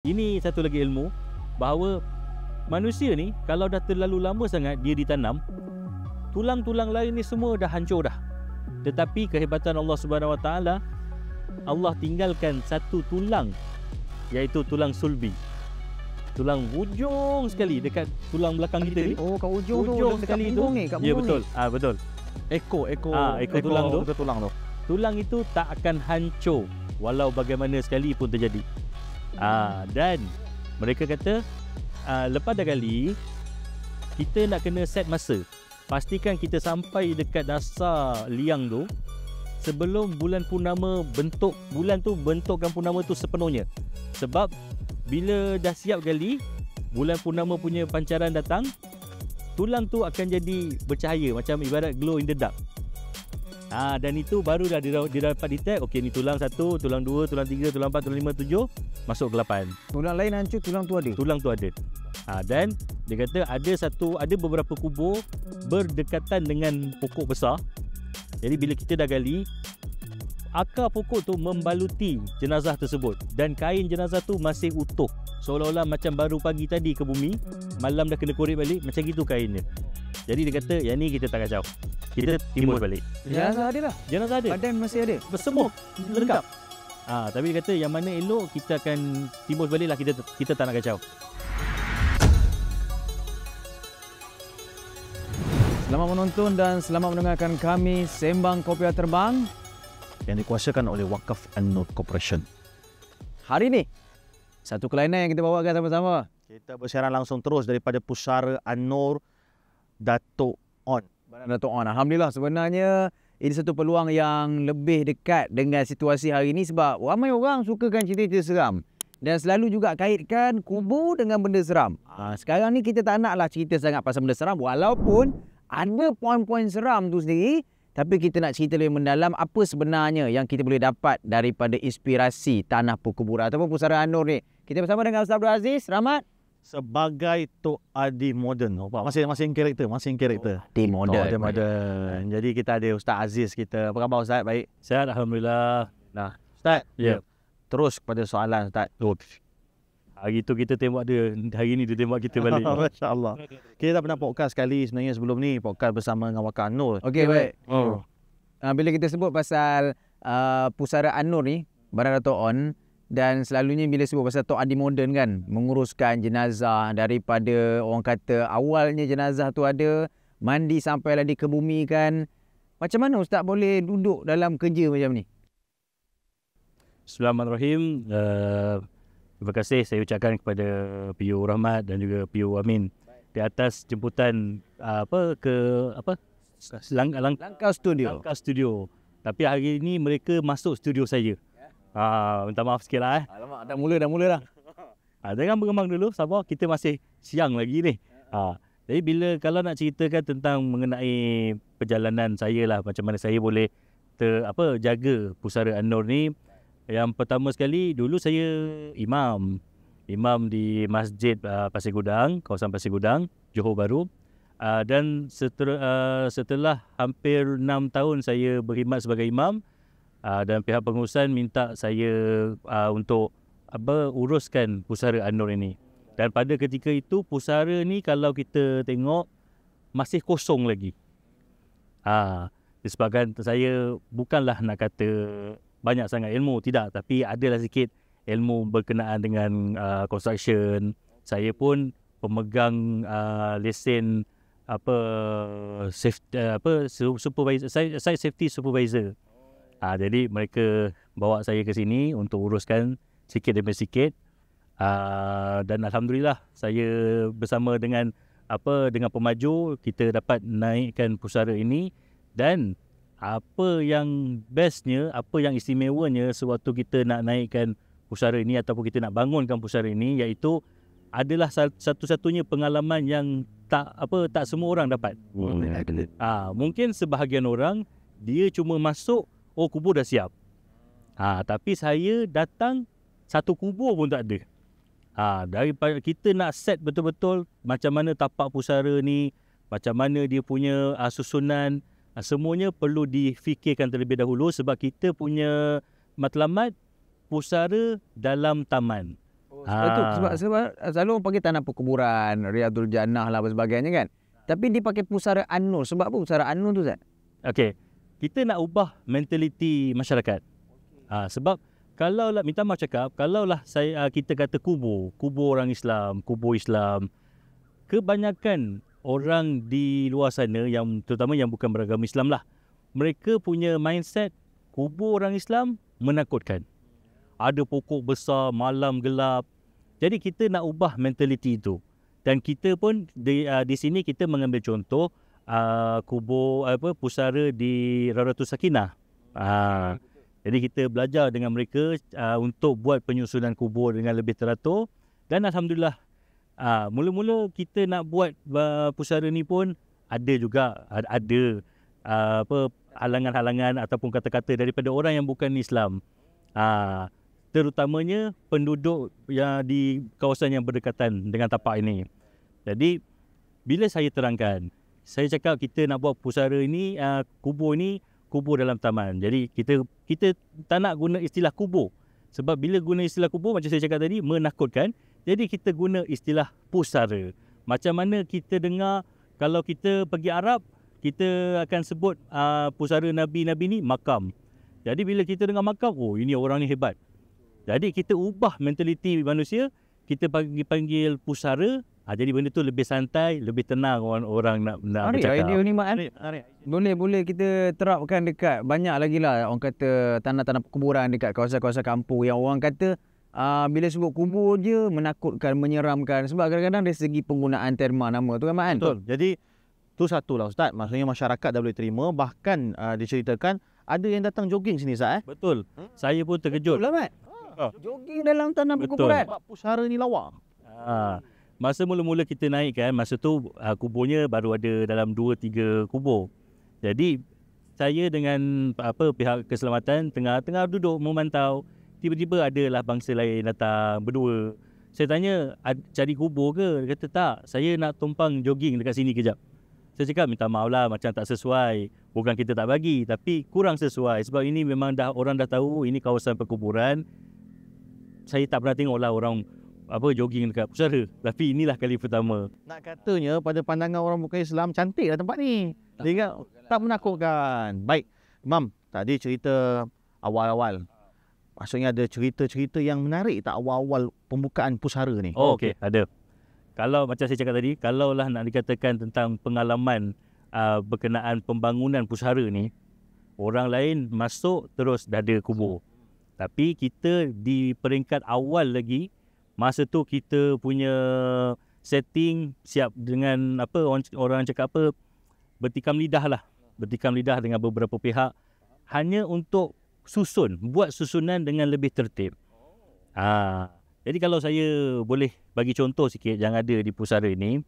Ini satu lagi ilmu bahawa manusia ni kalau dah terlalu lama sangat dia ditanam, tulang-tulang lain ni semua dah hancur dah. Tetapi kehebatan Allah Subhanahu Wa Taala, Allah tinggalkan satu tulang, iaitu tulang sulbi. Tulang hujung sekali dekat tulang belakang kita ni. Oh, kat ujung sekali dekat tu. punggung ni, kat Ya, punggung betul. ni. Betul. Ekor tulang tu. tulang tu. Tulang itu tak akan hancur walau bagaimana sekali pun terjadi. Dan mereka kata lepas dah kali kita nak kena set masa. Pastikan kita sampai dekat dasar liang tu sebelum bulan purnama bentuk. Bulan tu bentukkan purnama tu sepenuhnya. Sebab bila dah siap kali bulan purnama punya pancaran datang, tulang tu akan jadi bercahaya macam ibarat glow in the dark. Dan itu baru dah dia dapat detect. Okey, ni tulang 1, tulang 2, tulang 3, tulang 4, tulang 5, 7, masuk ke 8. Tulang lain hancur, tulang tu ada. Tulang tu ada. Dan dia kata ada beberapa kubur berdekatan dengan pokok besar. Jadi bila kita dah gali, akar pokok tu membaluti jenazah tersebut dan kain jenazah tu masih utuh. Seolah-olah macam baru pagi tadi ke bumi, malam dah kena korek balik, macam gitu kainnya. Jadi dia kata, yang ni kita tak kacau. Kita timbul balik. Jenazah ada lah. Jenazah ada. Badan masih ada. Semua lengkap. Tapi dia kata yang mana elok kita akan timbul balik lah, kita tak nak kacau. Selamat menonton dan selamat mendengarkan kami Sembang Kopiah Terbang yang dikuasakan oleh Wakaf An-Nur Corporation. hari ini. Satu kelainan yang kita bawakan sama-sama. Kita bersiaran langsung terus daripada Pusara An-Nur Dato' On. Dato' On. Alhamdulillah, sebenarnya ini satu peluang yang lebih dekat dengan situasi hari ini sebab ramai orang sukakan cerita-cerita seram. Dan selalu juga kaitkan kubur dengan benda seram. Sekarang ni kita tak naklah cerita sangat pasal benda seram walaupun ada poin-poin seram tu sendiri. Tapi kita nak cerita lebih mendalam apa sebenarnya yang kita boleh dapat daripada inspirasi tanah perkuburan ataupun Pusara An-Nur ni. Kita bersama dengan Ustaz Abdul Aziz Rahmat. Sebagai Tok Adi Moden. Masing-masing karakter. Adi Moden. Jadi kita ada Ustaz Aziz kita. Apa khabar Ustaz? Baik. Sihat, Alhamdulillah. Nah, Ustaz. Ya. Terus kepada soalan Ustaz. Hari tu kita tembak dia, hari ni dia tembak kita balik. Masya-Allah. Kita dah pernah podcast sekali sebenarnya sebelum ni, podcast bersama dengan Wakaf An-Nur. Okey, baik. Bila kita sebut pasal Pusara An-Nur ni, Barang Dato' On, dan selalunya bila sebut pasal Tok Adi Moden kan, menguruskan jenazah daripada orang kata awalnya jenazah tu ada, mandi sampailah dikebumikan. Macam mana Ustaz boleh duduk dalam kerja macam ni? Bismillahirrahmanirrahim. Terima kasih saya ucapkan kepada PU Rahmat dan juga PU Amin di atas jemputan Langkah Studio. Langkah Studio. Tapi hari ini mereka masuk studio saya. Minta maaf sikit lah. Alamak, dah mula dah. Jangan bergemang dulu, sabar. Kita masih siang lagi ni. Jadi kalau nak ceritakan tentang mengenai perjalanan saya lah, macam mana saya boleh jaga Pusara An-Nur ni. Yang pertama sekali, dulu saya imam di Masjid Pasir Gudang, kawasan Pasir Gudang, Johor Bahru. Dan setelah hampir 6 tahun saya berkhidmat sebagai imam, dan pihak pengurusan minta saya untuk uruskan Pusara An-Nur ini. Dan pada ketika itu pusara ni kalau kita tengok masih kosong lagi. Disebabkan saya bukanlah nak kata banyak sangat ilmu, tidak, tapi adalah sikit ilmu berkenaan dengan construction. Saya pun pemegang lesen supervisor, site safety supervisor. Jadi mereka bawa saya ke sini untuk uruskan sikit demi sikit. Dan alhamdulillah saya bersama dengan pemaju kita dapat naikkan pusara ini. Dan apa yang bestnya, apa yang istimewanya sewaktu kita nak naikkan pusara ini ataupun kita nak bangunkan pusara ini, iaitu adalah satu-satunya pengalaman yang tak semua orang dapat. Mungkin sebahagian orang dia cuma masuk, kubur dah siap. Tapi saya datang, satu kubur pun tak ada. Daripada kita nak set betul-betul macam mana tapak pusara ni, macam mana dia punya susunan, semuanya perlu difikirkan terlebih dahulu sebab kita punya matlamat pusara dalam taman. Sebab selalu orang panggil tanah perkuburan, Riyadul Jannah lah apa sebagainya kan. Tapi dia pakai pusara An-Nur. Sebab apa pusara An-Nur tu, Ustaz? Okey, kita nak ubah mentaliti masyarakat. Sebab kalaulah, minta maaf cakap, kalaulah kita kata kubur orang Islam, kubur Islam, kebanyakan orang di luar sana yang terutama yang bukan beragama Islam lah, mereka punya mindset kubur orang Islam menakutkan. Ada pokok besar, malam gelap. Jadi kita nak ubah mentaliti itu. Dan kita pun di sini kita mengambil contoh kubur pusara di Raudatul Sakinah. Jadi kita belajar dengan mereka untuk buat penyusunan kubur dengan lebih teratur. Dan alhamdulillah, mula-mula kita nak buat pusara ni pun ada juga halangan-halangan ataupun kata-kata daripada orang yang bukan Islam. Terutamanya penduduk yang di kawasan yang berdekatan dengan tapak ini. Jadi bila saya terangkan, saya cakap kita nak buat pusara ini, kubur ini, kubur dalam taman. Jadi kita tak nak guna istilah kubur. Sebab bila guna istilah kubur, macam saya cakap tadi, menakutkan. Jadi kita guna istilah pusara. Macam mana kita dengar kalau kita pergi Arab, kita akan sebut pusara Nabi-Nabi ni makam. Jadi bila kita dengar makam, oh ini orang ni hebat. Jadi kita ubah mentaliti manusia, kita panggil pusara. Jadi benda tu lebih santai, lebih tenang orang nak bercakap. Idea ni Mak. Boleh kita terapkan dekat banyak lagi lah orang kata tanah-tanah perkuburan dekat kawasan-kawasan kampung yang orang kata bila sebut kubur je menakutkan, menyeramkan. Sebab kadang-kadang dari segi penggunaan terma nama tu kan Mak kan? Betul. Jadi tu satulah Ustaz. Maksudnya masyarakat dah boleh terima. Bahkan diceritakan ada yang datang jogging sini Ustaz. Betul. Saya pun terkejut. Betul lah Mat. Jogging dalam tanah perkuburan. Sebab pusara ni lawa. Masa mula-mula kita naik kan, masa tu kuburnya baru ada dalam 2-3 kubur. Jadi saya dengan pihak keselamatan tengah duduk memantau. Tiba-tiba adalah bangsa lain datang berdua. Saya tanya, cari kubur ke? Dia kata tak, saya nak tumpang jogging dekat sini kejap. Saya cakap minta maaf lah, macam tak sesuai. Bukan kita tak bagi, tapi kurang sesuai. Sebab ini memang orang dah tahu ini kawasan perkuburan. Saya tak pernah tengok lah orang jogging dekat pusara. Tapi inilah kali pertama. Nak katanya pada pandangan orang bukan Islam, cantik lah tempat ni. Dia tak menakutkan. Baik, Imam, tadi cerita awal-awal. Maksudnya ada cerita-cerita yang menarik tak awal-awal pembukaan pusara ni? Oh, okey, ada. Kalau macam saya cakap tadi, kalaulah nak dikatakan tentang pengalaman berkenaan pembangunan pusara ni, orang lain masuk terus dah ada kubur. Tapi kita di peringkat awal lagi, masa tu kita punya setting siap dengan orang cakap bertikam lidah lah. Bertikam lidah dengan beberapa pihak hanya untuk buat susunan dengan lebih tertib. Jadi kalau saya boleh bagi contoh sikit yang ada di pusara ini,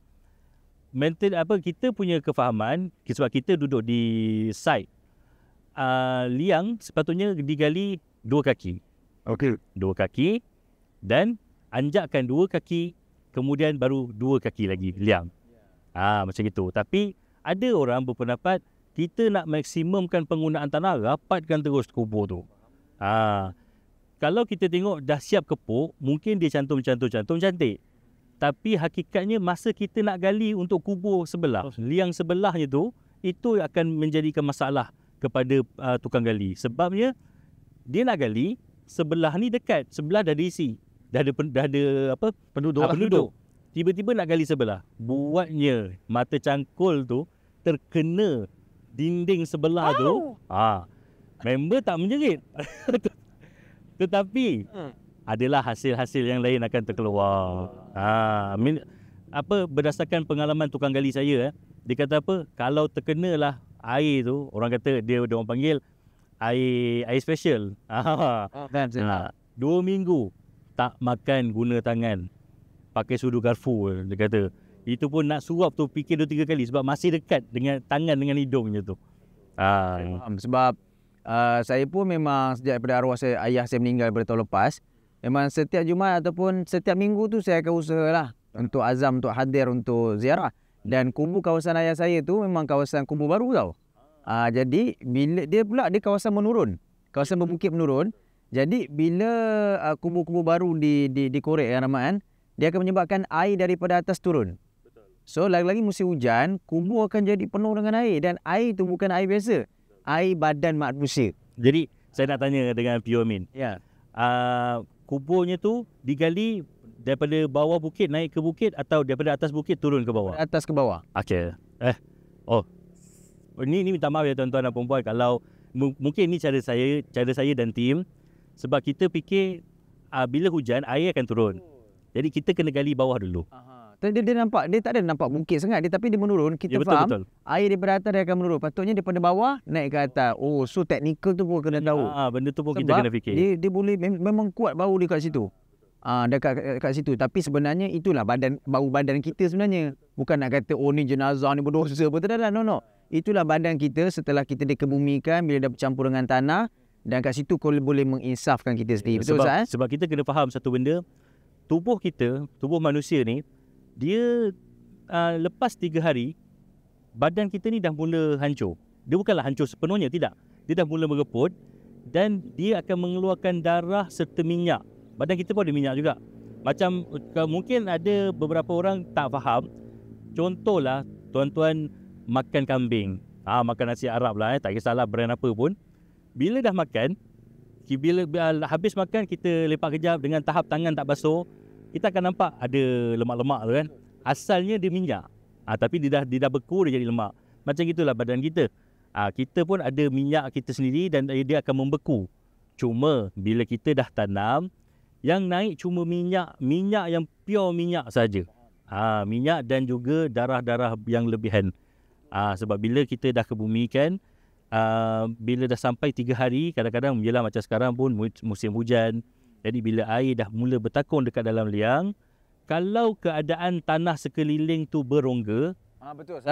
kita punya kefahaman sebab kita duduk di site. Liang sepatutnya digali 2 kaki. Okey. 2 kaki dan anjakkan 2 kaki, kemudian baru 2 kaki lagi liang. Macam itu. Tapi ada orang berpendapat kita nak maksimumkan penggunaan tanah, rapatkan terus kubur tu. Kalau kita tengok dah siap kepuk, mungkin dia cantum cantik. Tapi hakikatnya masa kita nak gali untuk kubur sebelah, liang sebelahnya tu, itu akan menjadikan masalah kepada tukang gali. Sebabnya dia nak gali, sebelah ni dekat, sebelah dah diisi. Dah ada penduduk. Tiba-tiba nak gali sebelah. Buatnya mata cangkul tu terkena dinding sebelah tu. Member tak menjerit. Tetapi adalah hasil-hasil yang lain akan terkeluar. Berdasarkan pengalaman tukang gali saya, dia kata kalau terkenalah air tu, orang kata dia orang panggil air special. 2 minggu tak makan guna tangan, pakai sudu garfu, dia kata. Itu pun nak suap tu fikir 2-3 kali sebab masih dekat dengan tangan dengan hidungnya tu. Sebab saya pun memang sejak daripada arwah ayah saya meninggal pada tahun lepas, memang setiap Jumaat ataupun setiap minggu tu saya akan usahalah untuk azam, untuk hadir, untuk ziarah. Dan kubur kawasan ayah saya tu memang kawasan kubur baru tau. Jadi bila dia kawasan menurun, kawasan berbukit menurun. Jadi bila kubur-kubur baru dikorek kan Rahmat kan, dia akan menyebabkan air daripada atas turun. So lagi-lagi musim hujan, kubur akan jadi penuh dengan air, dan air tu bukan air biasa. Air badan manusia. Jadi saya nak tanya dengan Pio Amin. Ya. Kuburnya tu digali daripada bawah bukit naik ke bukit atau daripada atas bukit turun ke bawah? Atas ke bawah. Okey. Ni minta maaf ya tuan-tuan dan puan-puan kalau mungkin ni cara saya dan tim, sebab kita fikir bila hujan air akan turun. Jadi kita kena gali bawah dulu. Dia nampak, dia tak ada nampak bukit sangat, tapi dia menurun. Kita faham betul. Air daripada atas dia akan menurun. Patutnya daripada bawah naik ke atas. Oh, so technical tu pun kena tahu. Benda tu pun Sebab kita kena fikir. Dia boleh memang kuat bau dia kat situ. Dekat situ. Tapi sebenarnya itulah bau badan kita sebenarnya. Bukan nak kata ni jenazah ni berdosa apa tak. No. Itulah badan kita setelah kita dikebumikan, bila dah bercampur dengan tanah, dan kat situ kau boleh menginsafkan kita sendiri. Betul Ustaz? Sebab kita kena faham satu benda, tubuh manusia ni, dia lepas 3 hari badan kita ni dah mula hancur. Dia bukanlah hancur sepenuhnya, tidak. Dia dah mula mereput dan dia akan mengeluarkan darah serta minyak. Badan kita pun ada minyak juga. Macam mungkin ada beberapa orang tak faham. Contohlah tuan-tuan makan kambing, makan nasi Arab lah, tak kisahlah brand apa pun. Bila dah makan, bila habis makan, kita lepak kejap dengan tahap tangan tak basuh, kita akan nampak ada lemak-lemak tu kan. Asalnya dia minyak. Tapi dia dah beku, dia jadi lemak. Macam gitulah badan kita. Kita pun ada minyak kita sendiri dan dia akan membeku. Cuma bila kita dah tanam, yang naik cuma minyak yang pure minyak saja. Minyak dan juga darah-darah yang lebihan. Sebab bila kita dah kebumikan, bila dah sampai 3 hari, kadang-kadang yelah macam sekarang pun musim hujan. Jadi bila air dah mula bertakung dekat dalam liang, kalau keadaan tanah sekeliling tu berongga, betul.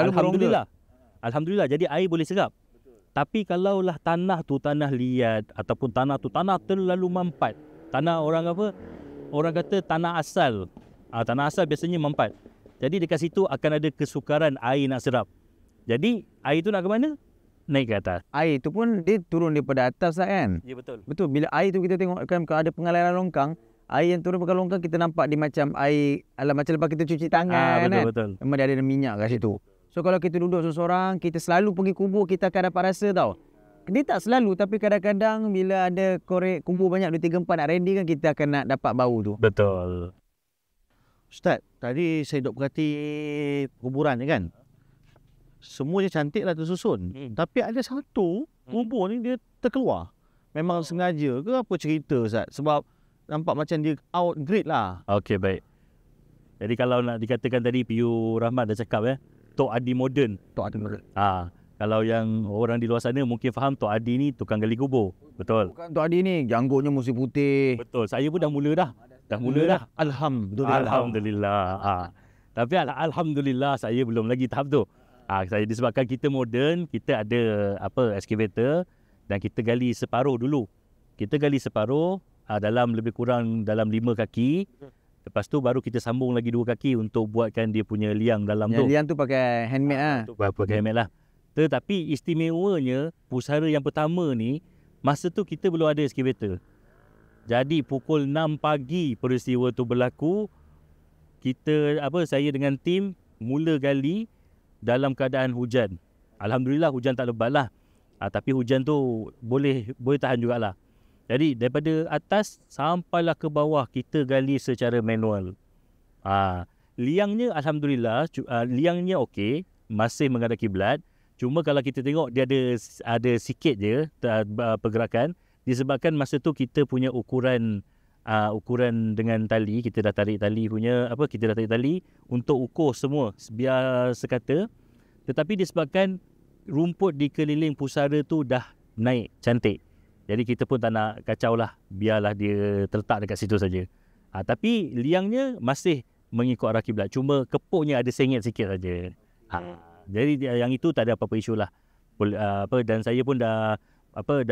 Alhamdulillah, jadi air boleh serap. Tapi kalaulah tanah tu tanah liat ataupun tanah terlalu mampat, tanah orang kata tanah asal. Tanah asal biasanya mampat. Jadi dekat situ akan ada kesukaran air nak serap. Jadi air tu nak ke mana? Naik ke atas. Air tu pun dia turun daripada atas kan? Ya, betul. Betul. Bila air tu kita tengok kan, kalau ada pengaliran longkang, air yang turun pakai longkang, kita nampak dia macam air macam lepas kita cuci tangan kan. Betul. Memang dia ada minyak kat situ. So kalau kita duduk seorang, kita selalu pergi kubur, kita akan dapat rasa tau. Dia tak selalu, tapi kadang-kadang bila ada korek kubur banyak 2, 3, 4 nak ready kan, kita akan nak dapat bau tu. Betul. Ustaz, tadi saya duk perhati kuburan ni kan. Semuanya cantik lah tersusun. Tapi ada satu kubur ni dia terkeluar. Memang sengaja ke apa cerita Ustaz? Sebab nampak macam dia outgrade lah. Okey, baik. Jadi kalau nak dikatakan tadi Pio Rahmat dah cakap Tok Adi moden. Kalau yang orang di luar sana mungkin faham Tok Adi ni tukang gali kubur. Betul. Bukan Tok Adi ni, janggutnya mesti putih. Betul. Saya pun dah mula dah. Alhamdulillah. Tapi alhamdulillah saya belum lagi tahap tu. Saya disebabkan kita moden, kita ada excavator dan kita gali separuh dulu. Kita gali separuh dalam lebih kurang dalam 5 kaki. Lepas tu baru kita sambung lagi 2 kaki untuk buatkan dia punya liang dalam tu. Liang tu pakai handmade Pakai handmade lah. Tetapi istimewanya pusara yang pertama ni, masa tu kita belum ada excavator. Jadi pukul 6 pagi peristiwa tu berlaku. Saya dengan tim mula gali dalam keadaan hujan. Alhamdulillah hujan tak lebat lah. Tapi hujan tu boleh tahan jugalah. Jadi daripada atas sampailah ke bawah kita gali secara manual. Liangnya alhamdulillah, liangnya okey, masih menghadap kiblat. Cuma kalau kita tengok dia ada sikit je pergerakan disebabkan masa tu kita punya ukuran dengan tali, kita dah tarik tali untuk ukur semua biar sekata. Tetapi disebabkan rumput di keliling pusara tu dah naik cantik, jadi kita pun tak nak kacau lah, biarlah dia terletak dekat situ saja. Tapi liangnya masih mengikut arah kiblat, cuma kepuknya ada sengit sikit saja. Jadi yang itu tak ada apa-apa isu lah. Dan saya pun dah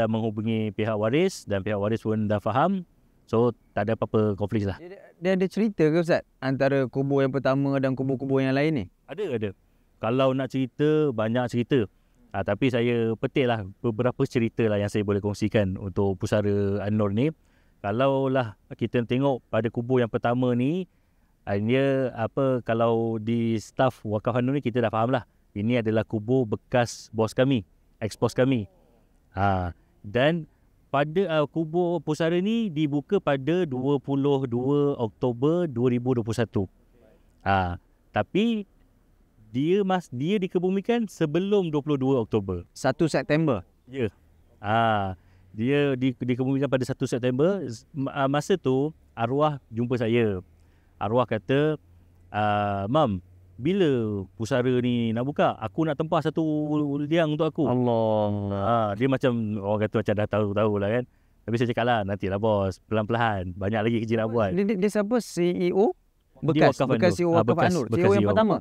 menghubungi pihak waris dan pihak waris pun dah faham. So tak ada apa-apa konflik lah. Dia ada cerita ke Ustaz antara kubur yang pertama dan kubur-kubur yang lain ni? Ada. Kalau nak cerita, banyak cerita. Tapi saya petik lah beberapa cerita lah yang saya boleh kongsikan untuk Pusara An-Nur ni. Kalau lah kita tengok pada kubur yang pertama ni, dia kalau di staf Wakaf An-Nur ni kita dah faham lah. Ini adalah kubur bekas bos kami, ex-bos kami. Dan pada kubur pusara ni dibuka pada 22 Oktober 2021. Tapi dia dikebumikan sebelum 22 Oktober. 1 September. Ya. Dia dikebumikan pada 1 September. Masa tu arwah jumpa saya. Arwah kata, "Mam, bila pusara ni nak buka? Aku nak tempah satu liang untuk aku." Allah. Dia macam orang kata macam dah tahu lah kan. Tapi saya cakap lah, nantilah bos, pelan-pelan. Banyak lagi kerja nak buat. Dia siapa? CEO? Dia Bekas CEO Wakaf An-Nur. CEO yang pertama?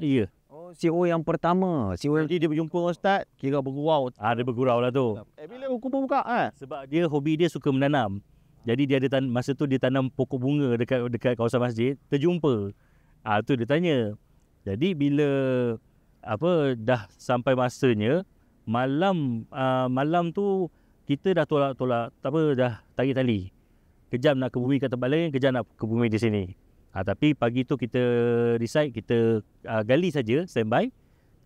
Ya. Oh, CEO yang pertama. CEO yang... Jadi dia berjumpa dengan ustaz, kira bergurau. Dia bergurau lah tu. Bila kubur buka Sebab dia hobi dia suka menanam. Jadi dia ada masa tu dia tanam pokok bunga dekat kawasan masjid, terjumpa. Tu dia tanya. Jadi bila dah sampai masanya, malam tu kita dah tolak dah tarik tali. Kejap nak kebumi kat tempat lain, kejap nak kebumi di sini. Tapi pagi tu kita decide kita gali saja, standby.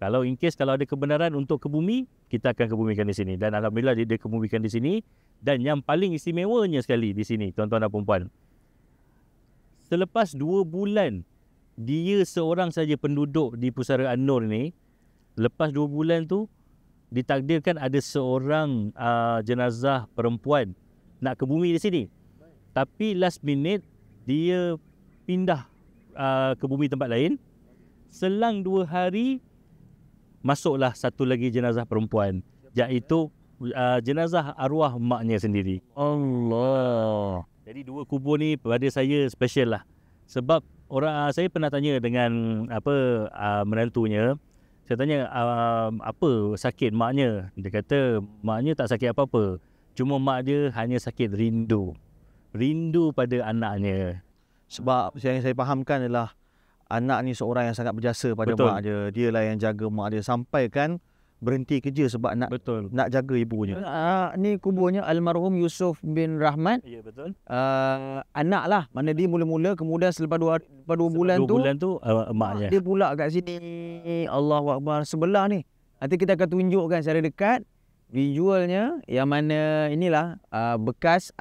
Kalau in case kalau ada kebenaran untuk kebumi, kita akan kebumikan di sini. Dan alhamdulillah dia kebumikan di sini. Dan yang paling istimewanya sekali di sini, tuan-tuan dan puan-puan, selepas 2 bulan dia seorang saja penduduk di Pusara An-Nur ni, lepas 2 bulan tu ditakdirkan ada seorang jenazah perempuan nak kebumi di sini. Tapi last minute dia pindah ke bumi tempat lain. Selang 2 hari masuklah satu lagi jenazah perempuan, iaitu jenazah arwah maknya sendiri. Allah. Jadi 2 kubur ni pada saya special lah. Sebab saya pernah tanya dengan menantunya. Saya tanya apa sakit maknya. Dia kata maknya tak sakit apa-apa. Cuma mak dia hanya sakit rindu. Rindu pada anaknya. Sebab yang saya fahamkan adalah anak ni seorang yang sangat berjasa pada Betul. mak dia. Dialah yang jaga mak dia sampai kan berhenti kerja sebab nak jaga ibunya. Ni kuburnya almarhum Yusuf bin Rahmat. Ya, betul. Anak lah. Mana dia mula-mula, kemudian selepas 2 bulan tu, emaknya. dia pula kat sini. Allahu Akbar. Sebelah ni. Nanti kita akan tunjukkan secara dekat visualnya, yang mana inilah bekas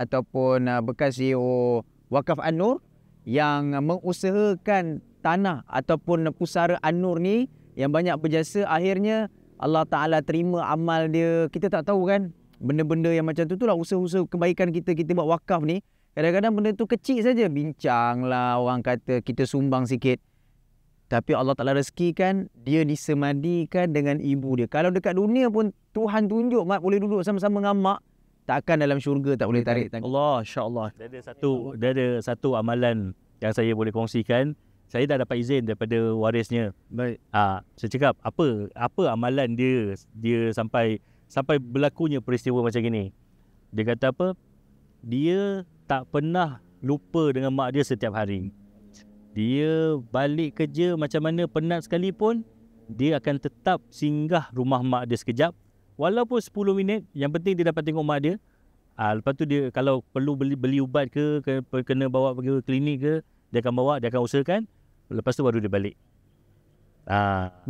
CEO Wakaf An-Nur yang mengusahakan tanah ataupun pusara An-Nur ni yang banyak berjasa. Akhirnya Allah Ta'ala terima amal dia. Kita tak tahu kan, benda-benda yang macam tu lah usaha-usaha kebaikan kita buat wakaf ni. Kadang-kadang benda tu kecil saja, bincang lah, orang kata kita sumbang sikit. Tapi Allah Ta'ala rezekikan dia disemadikan dengan ibu dia. Kalau dekat dunia pun Tuhan tunjuk mak boleh duduk sama-sama dengan mak, takkan dalam syurga tak boleh tarik tangan. Allah, insya-Allah. Dia ada satu amalan yang saya boleh kongsikan. Saya dah dapat izin daripada warisnya. Baik. Saya cakap apa amalan dia sampai berlakunya peristiwa macam gini. Dia kata apa? Dia tak pernah lupa dengan mak dia setiap hari. Dia balik kerja macam mana penat sekalipun, dia akan tetap singgah rumah mak dia sekejap. Walaupun 10 minit, yang penting dia dapat tengok mak dia. Lepas tu dia kalau perlu beli ubat ke kena bawa pergi klinik ke, dia akan bawa, dia akan usahakan. Lepas tu baru dia balik.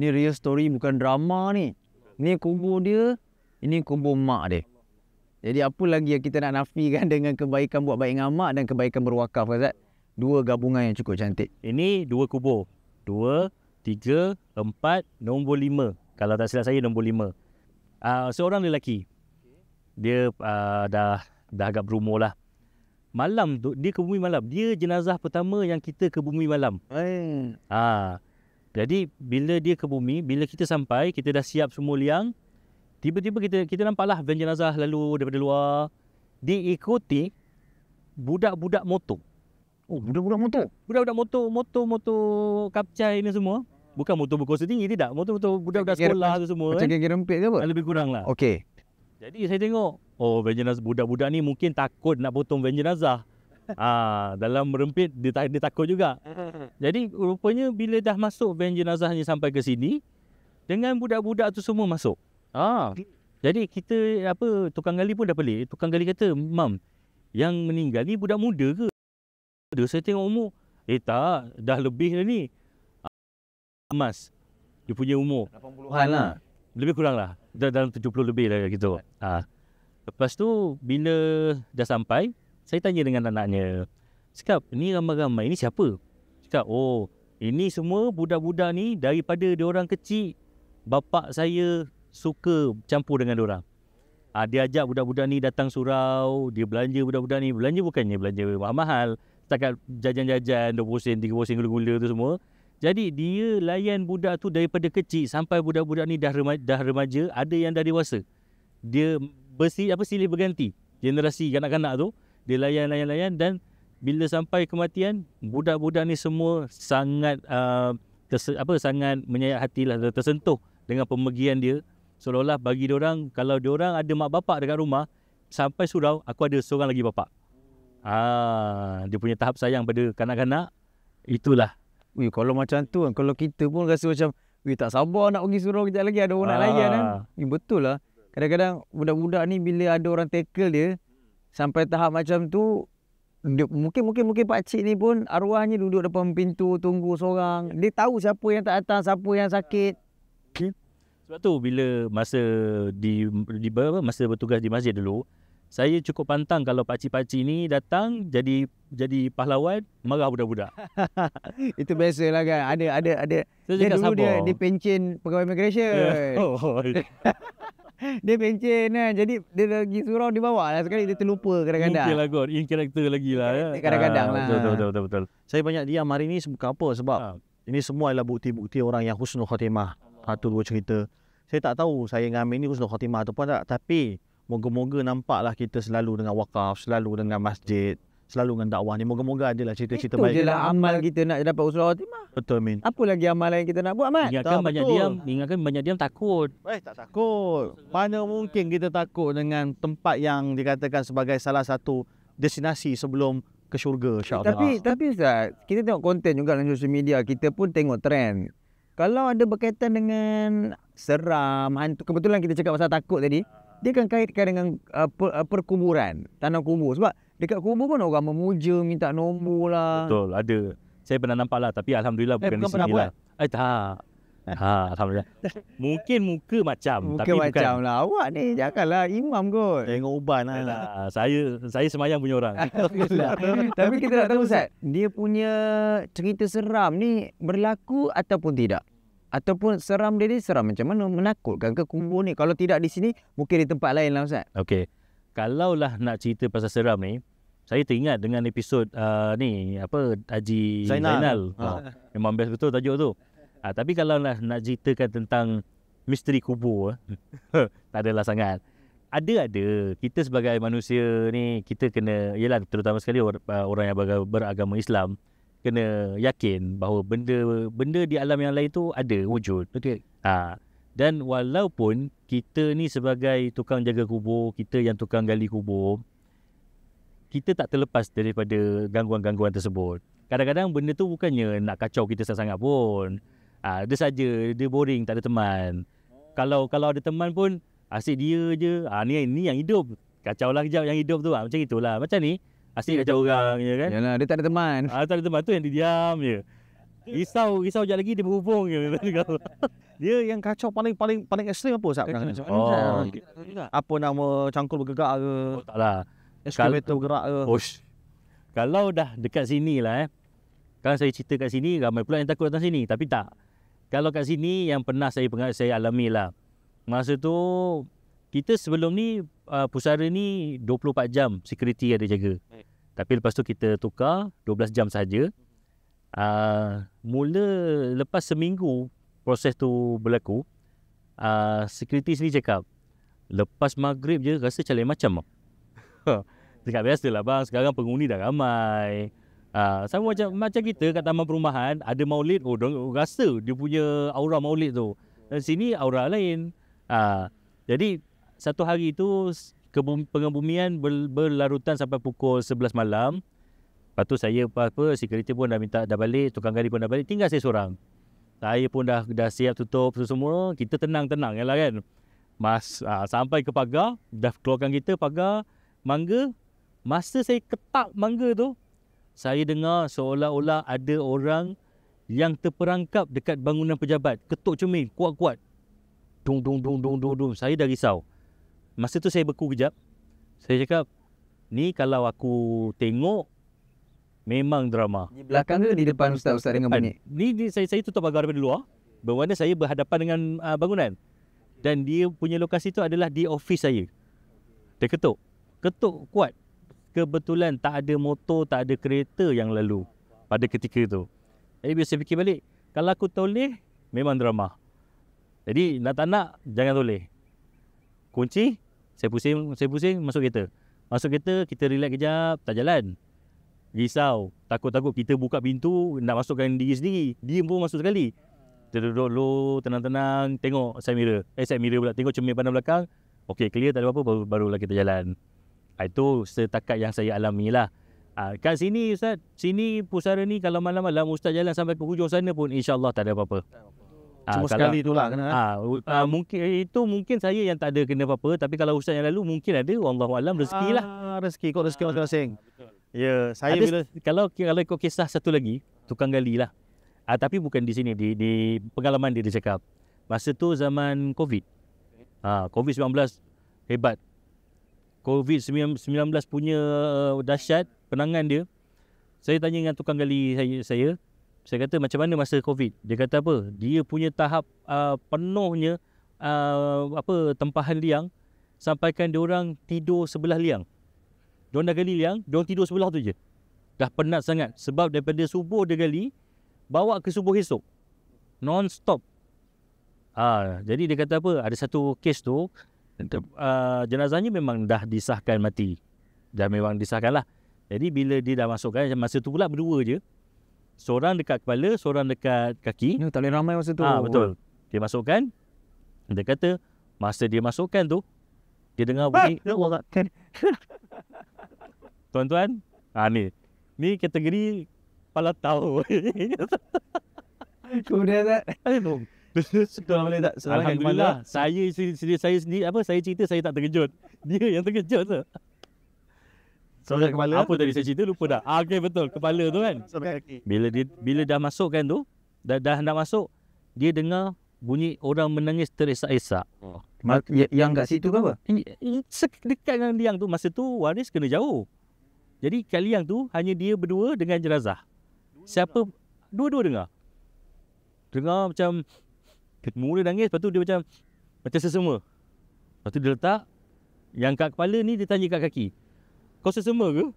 Ni real story, bukan drama ni. Ni kubur dia, ini kubur mak dia. Jadi apa lagi yang kita nak nafikan dengan kebaikan buat baik dengan mak dan kebaikan berwakaf, Ustaz? 2 gabungan yang cukup cantik. Ini 2 kubur. 2, 3, 4, nombor 5. Kalau tak silap saya nombor 5. Seorang lelaki. Dia dah agak berumur lah. Malam tu dia ke bumi malam. Dia jenazah pertama yang kita ke bumi malam. Jadi bila dia ke bumi, bila kita sampai, kita dah siap semua liang. Tiba-tiba kita nampaklah van jenazah lalu daripada luar. Diikuti budak-budak motor. Oh, budak-budak motor. Budak-budak motor kapcai ni semua. Bukan motor berkuasa tinggi, tidak. Motor budak-budak sekolah tu semua. Macam kira rempit ke apa? Lebih kurang lah. Okey. Jadi saya tengok, van jenazah, budak-budak ni mungkin takut nak potong van jenazah. Dalam merempit dia takut juga. Jadi rupanya bila dah masuk van jenazah ni sampai ke sini, dengan budak-budak tu semua masuk. Jadi kita tukang gali pun dah pelik. Tukang gali kata, "Mam, yang meninggal ni budak muda ke?" Saya tengok umur, tak, dah lebih dah ni. Mas, dia punya umur 80-an lah. lebih kurang lah, dalam 70 lebih lah gitu. Lepas tu bila dah sampai, saya tanya dengan anaknya, cakap, "Ni ramai-ramai ni siapa?" Cakap, "Oh, ini semua budak-budak ni daripada diorang kecil, bapak saya suka campur dengan diorang. Dia ajak budak-budak ni datang surau, dia belanja budak-budak ni. Belanja bukannya belanja mahal-mahal, setakat jajan-jajan 20 sen, 30 sen gula-gula tu semua. Jadi dia layan budak tu daripada kecil sampai budak-budak ni dah remaja, ada yang dah dewasa. Dia silih berganti generasi kanak-kanak tu, dia layan dan bila sampai kematian, budak-budak ni semua sangat sangat menyayat hatilah, tersentuh dengan pemergian dia. Seolah-olah bagi diorang, kalau diorang ada mak bapak dekat rumah, sampai surau aku ada seorang lagi bapak. Dia punya tahap sayang pada kanak-kanak itulah. Kalau macam tu kan, kalau kita pun rasa macam tak sabar nak pergi surau kejap lagi, ada orang nak layan kan. Betul lah. Kadang-kadang budak-budak ni bila ada orang tackle dia sampai tahap macam tu, mungkin pakcik ni pun arwahnya duduk depan pintu tunggu seorang. Dia tahu siapa yang tak datang, siapa yang sakit. Sebab tu bila masa masa bertugas di masjid dulu, saya cukup pantang kalau pakcik-pakcik ni datang jadi pahlawan marah budak-budak. Itu biasalah kan. Ada Saya dia cakap dulu dia pencen pegawai immigration. Dia pencen kan. Jadi dia lagi surau dia bawa lah sekali, dia terlupa kadang-kadang. Mungkin lah kot, in karakter lagi lah ya. Kadang-kadang lah. Betul. Saya banyak diam hari ni bukan apa, sebab ini semua adalah bukti-bukti orang yang husnul khatimah. Satu dua cerita. Saya tak tahu saya dengan Amin ni husnul khatimah ataupun tak, tapi moga-moga nampaklah kita selalu dengan wakaf, selalu dengan masjid, selalu dengan dakwah ni. Moga-moga adalah cerita-cerita baik. Itu je lah amal kita. kita nak dapat husnul khatimah. Betul, Min. Apa lagi amal yang kita nak buat, Mat? Ingatkan banyak diam takut. Tak takut. Mana mungkin kita takut dengan tempat yang dikatakan sebagai salah satu destinasi sebelum ke syurga, insya-Allah. Tapi Ustaz, kita tengok konten juga dalam social media, kita pun tengok trend. Kalau ada berkaitan dengan seram, hantu, kebetulan kita cakap pasal takut tadi, dia akan kaitkan dengan perkuburan, tanah kubur. Sebab dekat kubur pun orang memuja, minta nombor lah. Betul, ada. Saya pernah nampak lah, tapi alhamdulillah bukan di sini lah. Tak. Alhamdulillah. Mungkin muka macam, tapi bukan. Macam lah. Awak ni janganlah imam kot. Tengok uban lah. Saya semayang punya orang. Tapi kita nak tahu, Ustaz, dia punya cerita seram ni berlaku ataupun tidak? Ataupun seram dia ni seram macam mana? Menakutkan ke kubur ni? Kalau tidak di sini, mungkin di tempat lain lah, Ustaz. Okey. Kalaulah nak cerita pasal seram ni, saya teringat dengan episod Haji Zainal. Memang best betul tajuk tu. Tapi kalau nak ceritakan tentang misteri kubur, tak adalah sangat. Ada. Kita sebagai manusia ni, kita kena, yalah terutama sekali orang yang beragama Islam, kena yakin bahawa benda di alam yang lain tu ada wujud. Betul. Dan walaupun kita ni sebagai tukang jaga kubur, kita yang tukang gali kubur, kita tak terlepas daripada gangguan-gangguan tersebut. Kadang-kadang benda tu bukannya nak kacau kita sangat pun. Dia saja, dia boring, tak ada teman. Kalau ada teman pun asyik dia je. Ni yang hidup. Kacau lah kejap yang hidup tu. Macam itulah. Macam ni asyik kacau orang je kan. Yalah, dia tak ada teman. Tak ada teman tu yang dia diam je. Risau sekejap lagi dia berhubung je. Dia yang kacau paling ekstrim apa, Ustaz? Apa nama cangkul bergerak ke? Taklah. Eskavator bergerak ke? Kalau dah dekat sini lah kalau saya cerita kat sini, ramai pula yang takut datang sini. Tapi tak. Kalau kat sini yang pernah saya alami lah. Masa tu, kita sebelum ni, pusara ni 24 jam security ada jaga. Tapi lepas tu kita tukar 12 jam saja. Mula lepas seminggu proses tu berlaku, security sini cakap, lepas maghrib je rasa macam cakap biasalah bang, sekarang penghuni dah ramai. Sama macam kita kat taman perumahan ada maulid, rasa dia punya aura maulid tu. Dan sini aura lain. Jadi satu hari tu pengebumian berlarutan sampai pukul 11 malam. Lepas tu saya security pun dah balik, tukang gali pun dah balik, tinggal saya seorang. Saya pun dah siap tutup semua. Kita tenang-tenang je lah kan. Sampai ke pagar, dah keluarkan kita pagar mangga. Masa saya ketak mangga tu, saya dengar seolah-olah ada orang yang terperangkap dekat bangunan pejabat. Ketuk cermin kuat-kuat. Dung dung dung dung dung dung. Saya dah risau. Masa tu saya beku kejap. Saya cakap, ni kalau aku tengok memang drama. Di belakang ke di depan ustaz-ustaz dengan bunyi? Ni saya tutup pagar daripada luar. Bermakna saya berhadapan dengan bangunan. Dan dia punya lokasi tu adalah di office saya. Dia ketuk. Ketuk kuat. Kebetulan tak ada motor, tak ada kereta yang lalu pada ketika tu. Jadi bila saya fikir balik, kalau aku toleh, memang drama. Jadi nak tak nak, jangan toleh. Kunci, saya pusing, masuk kereta. Masuk kereta, kita relax kejap, tak jalan. Risau, takut-takut kita buka pintu, nak masukkan diri sendiri. Dia pun masuk sekali. Kita duduk dulu, tenang-tenang, tengok side mirror. Pula, tengok cermin pandang belakang. Okey, clear, tak ada apa-apa, barulah kita jalan. Itu setakat yang saya alami lah. Kat sini Ustaz, sini pusara ni kalau malam-malam Ustaz jalan sampai ke hujung sana pun insya-Allah tak ada apa-apa. Cuma sekali itulah kena. Mungkin saya yang tak ada kena apa-apa, tapi kalau Ustaz yang lalu mungkin ada, wallahu alam, rezeki lah. Rezeki masing-masing. Ya, saya ada, kalau ikut kisah satu lagi, tukang gali lah. Tapi bukan di sini, di pengalaman dia cakap. Masa tu zaman Covid. Covid-19 hebat. Covid-19 punya dahsyat penangan dia. Saya tanya dengan tukang gali saya kata macam mana masa Covid? Dia kata apa? Dia punya tahap penuhnya tempahan liang sampaikan dia orang tidur sebelah liang. Dia dah gali liang, dia tidur sebelah tu je. Dah penat sangat sebab daripada subuh dia gali bawa ke subuh esok. Non-stop. Jadi dia kata apa? Ada satu kes tu jenazahnya memang dah disahkan mati. Dah memang disahkan lah. Jadi bila dia dah masukkan, masa tu pula berdua je. Seorang dekat kepala, seorang dekat kaki. Tak boleh ramai masa tu. Betul. Dia masukkan. Dia kata, masa dia masukkan tu, dia dengar bunyi. Tuan-tuan, ni kategori kepala tahu. Kemudian tak? Alhamdulillah, saya sendiri saya cerita saya tak terkejut. Dia yang terkejut tu. Sampai kepala. Apa tadi saya cerita lupa dah. Okey, betul, kepala tu kan. Sampai kaki. Bila dah masukkan tu, dah nak masuk, dia dengar bunyi orang menangis teresak-esak. Yang kat situ ke apa? Dekat dengan liang tu, masa tu waris kena jauh. Jadi kat liang tu hanya dia berdua dengan jenazah. Dua-dua dengar. Dengar macam mula nangis, lepas tu dia macam sesema. Lepas tu dia letak, yang kat kepala ni dia tanya kat kaki. Kau sesema ke?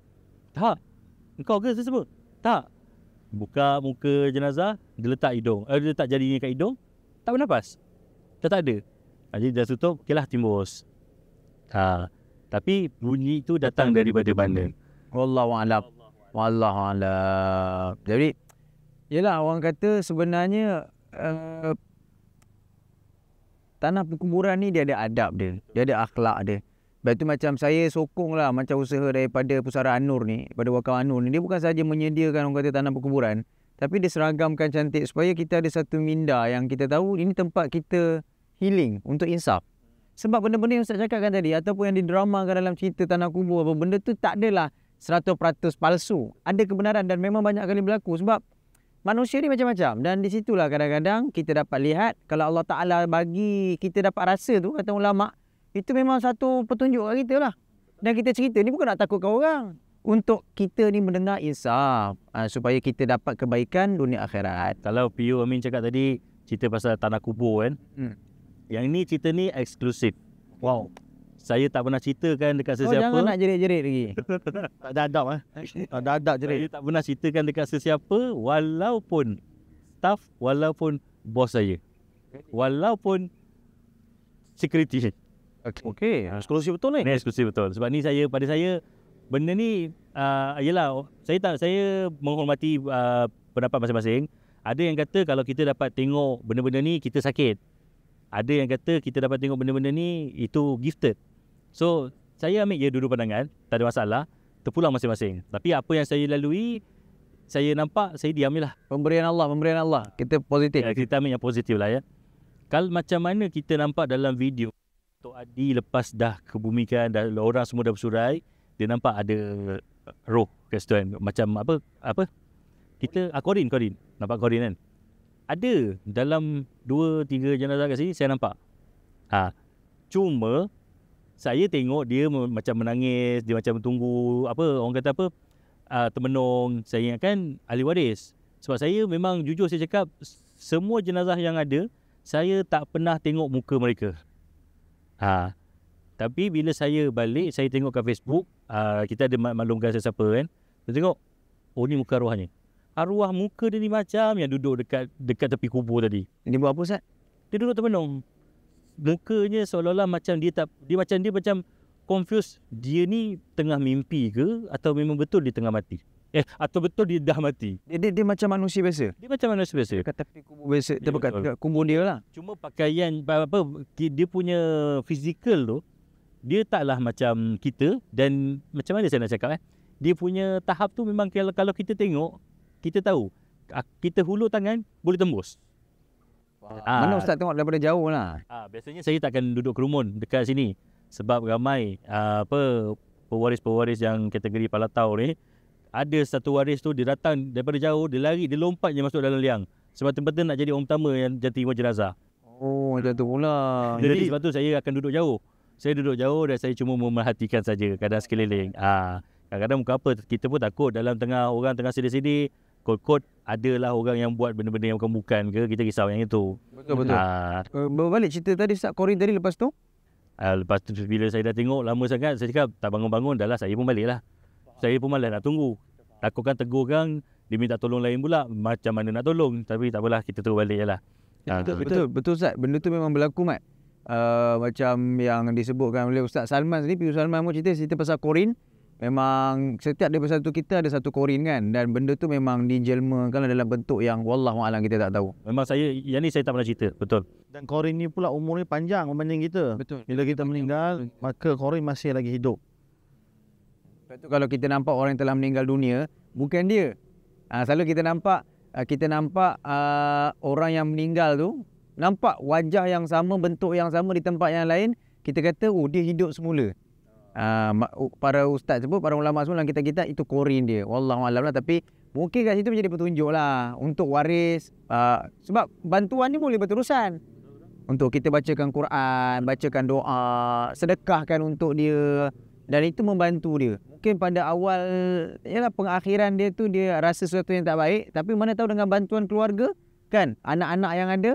Tak. Engkau ke sesema? Tak. Buka muka jenazah, dia letak dia letak jarinya kat hidung, tak bernafas. Dah tak ada. Jadi dah tutup, okeylah timbus. Tapi bunyi tu datang daripada mana? Wallahualam. Jadi, yelah orang kata sebenarnya tanah perkuburan ni dia ada adab dia. Dia ada akhlak dia. Sebab tu macam saya sokong lah macam usaha daripada Pusara An-Nur ni, daripada Wakaf An-Nur ni. Dia bukan saja menyediakan orang kata tanah perkuburan, tapi dia seragamkan cantik supaya kita ada satu minda yang kita tahu ini tempat kita healing untuk insaf. Sebab benda-benda yang Ustaz cakapkan tadi ataupun yang didramakan dalam cerita tanah kubur apa benda tu tak adalah 100% palsu. Ada kebenaran dan memang banyak kali berlaku sebab manusia ni macam-macam dan di situlah kadang-kadang kita dapat lihat kalau Allah Ta'ala bagi kita dapat rasa tu kata ulama' itu memang satu petunjuk kat kita lah. Dan kita cerita ni bukan nak takutkan orang. Untuk kita ni mendengar insaf supaya kita dapat kebaikan dunia akhirat. Kalau Pio Amin cakap tadi cerita pasal tanah kubur kan. Yang ni cerita ni eksklusif. Wow. Saya tak pernah ceritakan dekat sesiapa. Jangan nak jerit-jerit lagi. Tak ada adab Tak ada adab jerit. Saya tak pernah ceritakan dekat sesiapa walaupun staff, walaupun bos saya. Walaupun security. Okey, eksklusif betul ni. Ni eksklusif betul. Sebab ni pada saya benda ni yalah saya menghormati pendapat masing-masing. Ada yang kata kalau kita dapat tengok benda-benda ni kita sakit. Ada yang kata kita dapat tengok benda-benda ni itu gifted. So saya ambil je dua pandangan, tak ada masalah. Terpulang masing-masing. Tapi apa yang saya lalui, saya nampak, saya diam je lah. Pemberian Allah. Kita positif. Kita ambil yang positif lah ya. Kalau macam mana kita nampak dalam video Tok Adi lepas dah kebumikan, dah orang semua dah bersurai, dia nampak ada roh kat situ kan. Macam apa? Kita Korin. Nampak Korin kan? Ada dalam 2-3 jenazah kat sini saya nampak. Cuma saya tengok dia macam menangis, dia macam tunggu orang kata termenung. Saya ingatkan ahli waris. Sebab saya memang jujur saya cakap, semua jenazah yang ada saya tak pernah tengok muka mereka. Tapi bila saya balik, saya tengok kat Facebook, kita ada maklumkan sesiapa kan. Saya tengok, oh ni muka arwahnya. Arwah muka dia ni macam yang duduk dekat tepi kubur tadi. Dia buat apa Ustaz? Dia duduk termenung. Mukanya seolah-olah macam dia macam confused. Dia ni tengah mimpi ke atau memang betul dia tengah mati? Atau betul dia dah mati? Dia macam manusia biasa. Dia macam manusia biasa. Dekat tepi kubur biasa, Ya, dekat betul. kubur dia lah. Cuma pakaian dia punya fizikal tu, dia taklah macam kita. Dan macam mana saya nak cakap dia punya tahap tu memang kalau kita tengok, kita tahu kita hulur tangan boleh tembus. Mana Ustaz tengok daripada jauh lah. Biasanya saya takkan duduk kerumun dekat sini sebab ramai pewaris-pewaris yang kategori palatau ni. Ada satu waris tu dia datang daripada jauh, dia lari, dia lompat je masuk dalam liang. Semata-mata nak jadi orang pertama yang terima jenazah. Oh, macam tu pula. Jadi sebab tu saya akan duduk jauh. Saya duduk jauh dan saya cuma memerhatikan saja keadaan sekeliling. Kadang-kadang muka apa kita pun takut dalam tengah orang tengah sedih-sedih, kot-kot adalah orang yang buat benda-benda yang bukan ke, kita risau yang itu. Betul. Berbalik cerita tadi Ustaz Korin tadi, lepas tu? Lepas tu bila saya dah tengok lama sangat, saya cakap tak bangun-bangun, dah lah saya pun balik lah. Saya pun malas nak tunggu. Takutkan tegur kan, dia minta tolong lain pula, macam mana nak tolong. Tapi tak apalah, kita terus balik je lah. Betul Ustaz, benda tu memang berlaku Mat. Macam yang disebutkan oleh Ustaz Salman tadi, Pius Salman pun cerita pasal Korin. Memang setiap daripada satu kita ada satu Korin kan. Dan benda tu memang dijelmakan dalam bentuk yang wallahualam kita tak tahu. Memang yang ni saya tak pernah cerita, betul. Dan Korin ni pula umurnya panjang berbanding kita. Betul. Bila kita meninggal, maka Korin masih lagi hidup. Lepas tu kalau kita nampak orang yang telah meninggal dunia, bukan dia. Selalu kita nampak orang yang meninggal tu, nampak wajah yang sama, bentuk yang sama di tempat yang lain, kita kata dia hidup semula. Para ustaz sebut, para ulama semua dalam kitab-kitab itu Korin dia. Wallahualam lah. Tapi mungkin kat situ menjadi petunjuk lah untuk waris. Sebab bantuan ni boleh berterusan. Untuk kita bacakan Quran, bacakan doa, sedekahkan untuk dia. Dan itu membantu dia. Mungkin pada awal pengakhiran dia tu dia rasa sesuatu yang tak baik, tapi mana tahu dengan bantuan keluarga kan, anak-anak yang ada,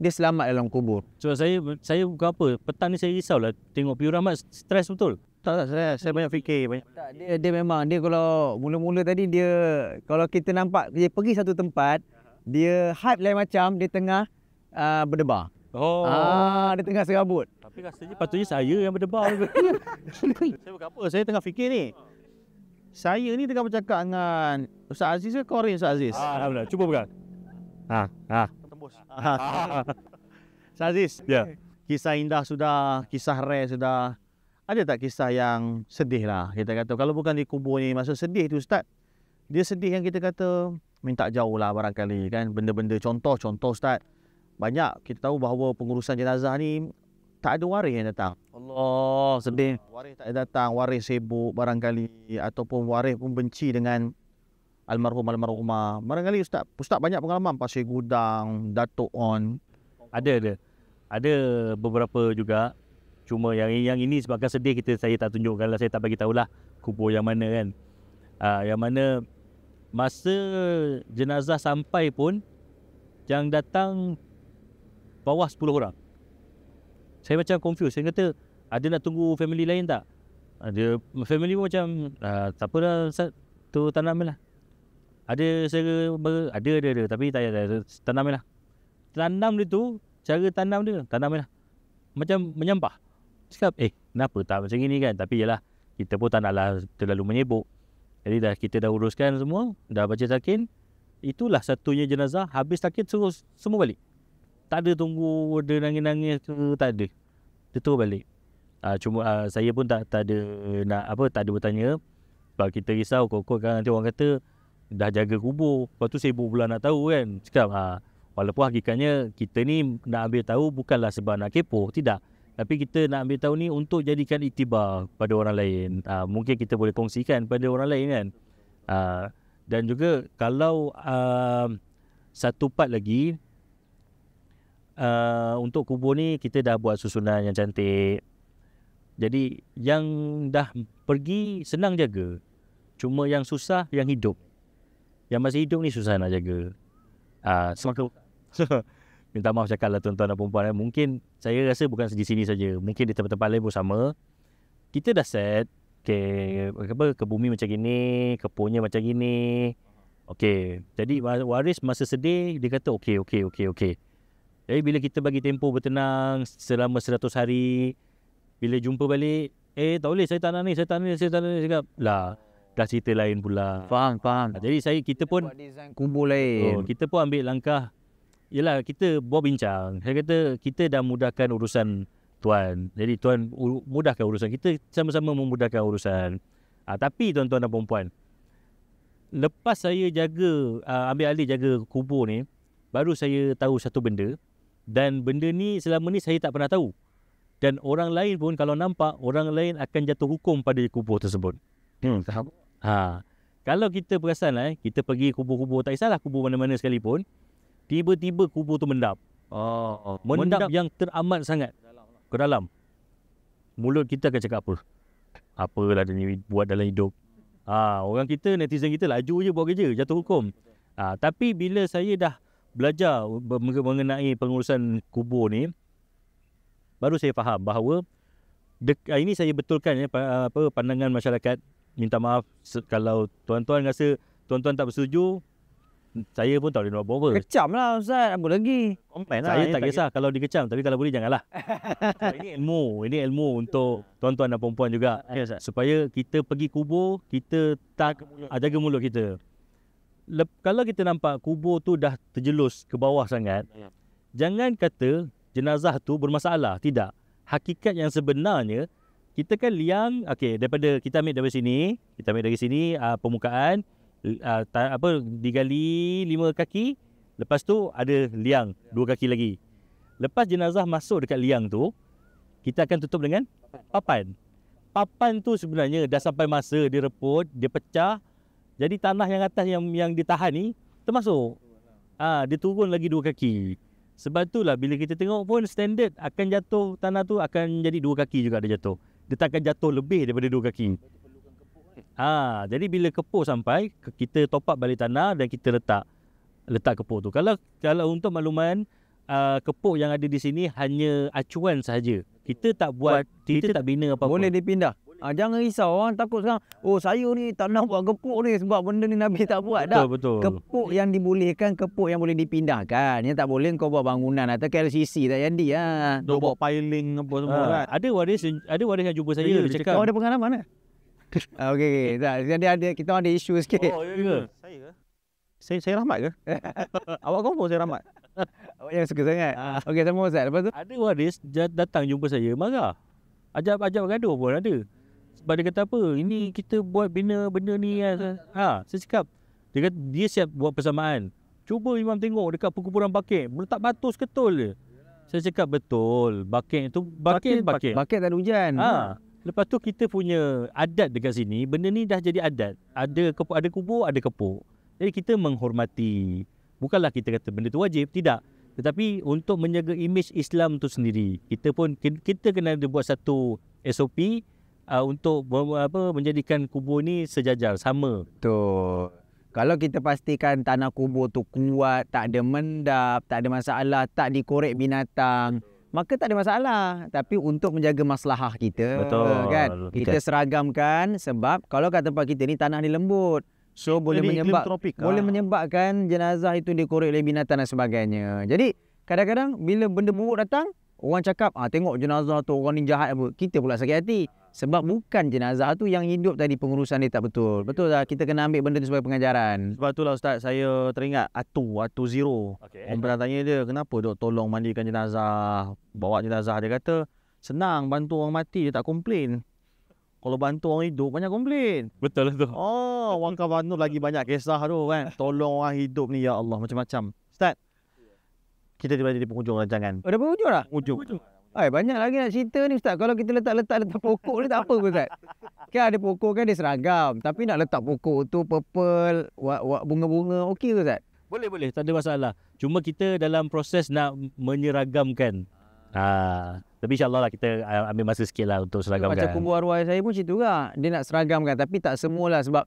dia selamat dalam kubur. Sebab saya bukan apa, petang ni saya risau lah tengok Pius Rahmat stres betul. Tak, saya banyak fikir. Tak, dia memang kalau mula-mula tadi dia, kalau kita nampak dia pergi satu tempat, dia hype lain macam, dia tengah berdebar. Dia tengah serabut. Tapi rasanya patutnya saya yang berdebar. Saya bukan apa, saya tengah fikir ni. Saya ni tengah bercakap dengan Ustaz Aziz ke Korin Ustaz Aziz? Alhamdulillah, cuba pegang. Tembus. Ustaz Aziz, Ya. kisah indah sudah, kisah rare sudah. Ada tak kisah yang sedih lah kita kata? Kalau bukan di kubur ni, masa sedih tu Ustaz, dia sedih yang kita kata minta jauh lah barangkali kan. Benda-benda contoh Ustaz. Banyak kita tahu bahawa pengurusan jenazah ni tak ada waris yang datang. Allah, sedih. Waris tak ada datang, waris sibuk barangkali, ataupun waris pun benci dengan almarhumah. Barangkali Ustaz banyak pengalaman pasir gudang, Datuk On. Ada beberapa juga. Cuma yang ini sebabkan sedih saya tak tunjukkan lah, saya tak bagi tahulah kubur yang mana kan. Yang mana masa jenazah sampai pun yang datang bawah 10 orang. Saya macam confused. Saya kata, ada nak tunggu family lain tak? Ada family pun macam, tak apa lah Ustaz, tu tanam lah. Ada tapi tak ada, tanam lah. Tanam dia tu, cara tanam lah. Macam menyampah. Cakap, kenapa tak macam ni kan? Tapi yalah, kita pun tak naklah terlalu menyibuk. Jadi kita dah uruskan semua, dah baca talqin. Itulah satunya jenazah, habis talqin terus semua balik. Tak ada tunggu dia nangis-nangis ke, tak ada. Dia terus balik. Cuma saya pun tak ada nak tak ada bertanya. Sebab kita risau kok kan nanti orang kata dah jaga kubur. Lepas tu sibuk pula nak tahu kan. Cakap walaupun hakikatnya kita ni nak ambil tahu bukanlah sebab nak kepo, tidak. Tapi kita nak ambil tahu ni untuk jadikan iktibar pada orang lain. Mungkin kita boleh kongsikan pada orang lain kan. Dan juga kalau satu part lagi, untuk kubur ni kita dah buat susunan yang cantik. Jadi yang dah pergi senang jaga. Cuma yang susah yang hidup. Yang masih hidup ni susah nak jaga. Semaka minta maaf cakap lah tuan-tuan dan perempuan. Mungkin saya rasa bukan di sini saja. Mungkin di tempat-tempat lain pun sama. Kita dah set ke bumi macam gini, kebunnya macam gini. Okey. Jadi waris masa sedih dia kata okey. Jadi bila kita bagi tempoh bertenang selama 100 hari, bila jumpa balik, tak boleh, saya tak nak ni. Cakap, lah, dah cerita lain pula. Faham. Jadi kita pun buat design kubur lain. kita pun ambil langkah. Yelah, kita buat bincang. Saya kata, kita dah mudahkan urusan Tuan. Jadi Tuan mudahkan urusan. Kita sama-sama memudahkan urusan. Tapi tuan-tuan dan perempuan, lepas saya ambil alih jaga kubur ni, baru saya tahu satu benda. Dan benda ni selama ni saya tak pernah tahu. Dan orang lain pun kalau nampak, orang lain akan jatuh hukum pada kubur tersebut. Faham. Kalau kita perasan kita pergi kubur-kubur, tak kisahlah kubur mana-mana sekalipun, tiba-tiba kubur tu mendap. Mendap yang teramat sangat ke dalam. Mulut kita akan cakap apa? Apalah dia ni buat dalam hidup. Orang kita, netizen kita laju je buat kerja, jatuh hukum. Tapi bila saya dah belajar mengenai pengurusan kubur ni, baru saya faham bahawa ini saya betulkan pandangan masyarakat. Minta maaf kalau tuan-tuan rasa tuan-tuan tak bersetuju, saya pun tak boleh nak buat apa. Kecam lah Ustaz, apa lagi? Saya tak kisah kalau dikecam, tapi kalau boleh janganlah. Ini ilmu untuk tuan-tuan dan perempuan juga. Supaya kita pergi kubur, kita tak jaga mulut kita. Kalau kita nampak kubur tu dah terjelus ke bawah sangat, jangan kata jenazah tu bermasalah. Tidak. Hakikat yang sebenarnya, kita kan liang, daripada kita ambil dari sini, permukaan, digali 5 kaki, lepas tu ada liang 2 kaki lagi. Lepas jenazah masuk dekat liang tu, kita akan tutup dengan papan. Papan tu sebenarnya dah sampai masa dia reput, dia pecah. Jadi tanah yang atas yang ditahan ni termasuk. Dia turun lagi 2 kaki. Sebab itulah bila kita tengok pun standard akan jatuh, tanah tu akan jadi 2 kaki juga dia jatuh. Dia tak akan jatuh lebih daripada 2 kaki. Jadi bila kepuk sampai, kita top up balik tanah dan kita letak kepuk tu. Kalau untuk makluman, kepuk yang ada di sini hanya acuan sahaja. Kita tak buat, kita tak bina apa-apa. Boleh dipindah. Jangan risau, orang takut sekarang, saya ni tak nak buat kepuk ni sebab benda ni Nabi tak buat. Betul. Kepuk yang dibolehkan, kepuk yang boleh dipindahkan. Yang tak boleh kau buat bangunan atau KLCC tak jadi. Duk buat piling apa semua kan. Ada waris yang jumpa saya, dia cakap. Kau ada pengalaman okey. Kita ada isu sikit. Saya ke? Saya Rahmat ke? Awak confirm saya Rahmat? Awak yang suka sangat. Okey, sama Ustaz. Lepas tu ada waris datang jumpa saya, marah. Ajak bergaduh pun ada. Sebab dia kata apa? Ini kita buat bina benda ni. Saya cakap, dia siap buat persamaan. Cuba Imam tengok dekat perkumpulan Bakit, letak batu seketul je. Saya cakap betul. Bakit tu Bakit tak ada hujan. Lepas tu kita punya adat dekat sini, benda ni dah jadi adat. Ada kubur, ada kepuk. Jadi kita menghormati. Bukanlah kita kata benda tu wajib, tidak. Tetapi untuk menjaga imej Islam tu sendiri, kita kena ada buat satu SOP untuk menjadikan kubur ni sejajar, sama. Betul. Kalau kita pastikan tanah kubur tu kuat, tak ada mendap, tak ada masalah, tak dikorek binatang, maka tak ada masalah. Tapi untuk menjaga maslahah kita, kan, kita seragamkan. Sebab kalau kat tempat kita ni tanah ni lembut, so boleh menyebabkan jenazah itu dikorek oleh binatang dan sebagainya. Jadi kadang-kadang bila benda buruk datang, orang cakap, tengok jenazah tu orang ni jahat apa. Kita pula sakit hati. Sebab bukan jenazah tu yang hidup tadi, pengurusan dia tak betul. Betul tak? Kita kena ambil benda tu sebagai pengajaran. Sebab itulah Ustaz, saya teringat Atu Zero. Orang pernah tanya dia, kenapa duk tolong mandikan jenazah, bawa jenazah. Dia kata, senang bantu orang mati, dia tak komplain. Kalau bantu orang hidup banyak komplain. Betul tu. Oh, orang Kavanur lagi banyak kisah tu kan. Tolong orang hidup ni, ya Allah, macam-macam. Ustaz, kita tiba-tiba di penghujung rancangan. Oh, dah berhujung dah? Penghujung. Banyak lagi nak cerita ni Ustaz. Kalau kita letak pokok ni tak apa ke Ustaz? Kan ada pokok kan dia seragam. Tapi nak letak pokok tu purple, bunga-bunga, okey ke Ustaz? Boleh, tak ada masalah. Cuma kita dalam proses nak menyeragamkan. Tapi insyaAllah lah kita ambil masa sikit lah untuk seragamkan. Macam kumbu arwah saya pun macam tu juga. Dia nak seragamkan tapi tak semualah sebab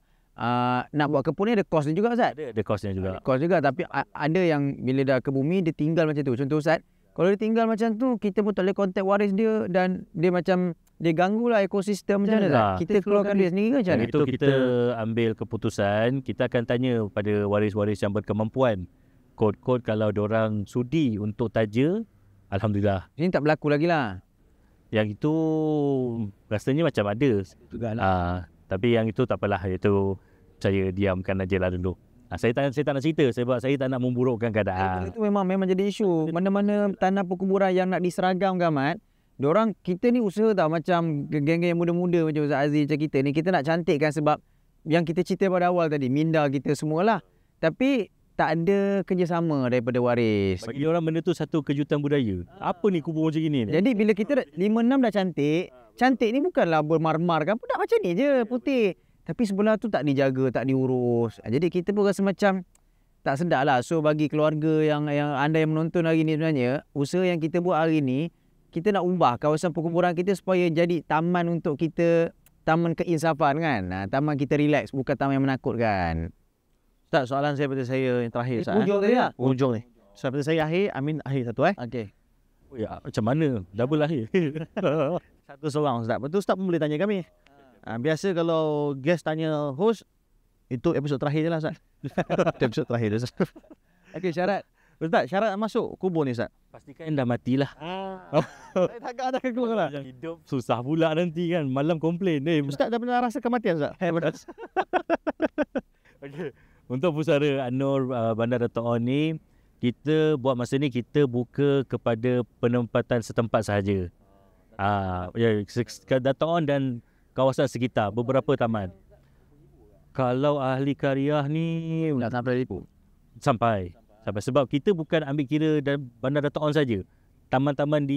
nak buat kebun ni ada kos dia juga Ustaz. Ada kosnya juga. Ada kos juga tapi ada yang bila dah ke bumi dia tinggal macam tu. Contoh Ustaz, kalau dia tinggal macam tu kita pun tak boleh kontak waris dia dan dia macam dia ganggulah ekosistem macam mana Ustaz? Kita keluarkan dia sendiri ke macam mana? Itu kita ambil keputusan, kita akan tanya pada waris-waris yang berkemampuan. Kod-kod kalau diorang sudi untuk taja, alhamdulillah. Ini tak berlaku lagi lah. Yang itu rasanya macam ada. Tapi yang itu tak apalah, itu saya diamkan aje lah dulu. Saya tak nak cerita sebab saya tak nak memburukkan keadaan. Itu memang jadi isu. Mana-mana tanah perkuburan yang nak diseragamkan Mat, diorang kita ni usaha tau macam geng-geng yang muda-muda macam Ustaz Aziz macam kita ni, kita nak cantikkan sebab yang kita cerita pada awal tadi, minda kita semualah. Tapi tak ada kerjasama daripada waris. Bagi orang benda tu satu kejutan budaya. Apa ni kubur macam gini ni? Jadi bila kita 5-6 dah cantik ni bukanlah bermar-mar kan, dah macam ni je putih. Tapi sebelah tu tak dijaga, tak diurus. Jadi kita pun rasa macam tak sedap lah. So bagi keluarga yang anda yang menonton hari ni sebenarnya, usaha yang kita buat hari ni, kita nak ubah kawasan perkuburan kita supaya jadi taman untuk kita, taman keinsafan kan. Taman kita relax, bukan taman yang menakutkan. Ustaz, soalan saya pada saya yang terakhir Ustaz. Hujung tadi lah? Hujung ni. Soalan pada saya akhir, Amin akhir satu Okey. Oh ya, macam mana? Double akhir. Satu seorang Ustaz. Lepas tu Ustaz pun boleh tanya kami. Biasa kalau guest tanya host, itu episod terakhir je lah Ustaz. Itu episod terakhir je Ustaz. Okey, syarat. Ustaz, syarat masuk kubur ni Ustaz. Pastikan dah matilah. Saya tak akan keluar lah. Yang hidup susah pula nanti kan. Malam komplain. Ustaz dah pernah rasa kematian Ustaz? Okay. Untuk pusara An-Nur Bandar Dato' On ni, kita buat masa ni kita buka kepada penempatan setempat sahaja. Dato' On dan kawasan sekitar, beberapa taman. Kalau ahli karyah ni Dah sampai 1,000. sampai sebab kita bukan ambil kira Bandar Dato' On saja. Taman-taman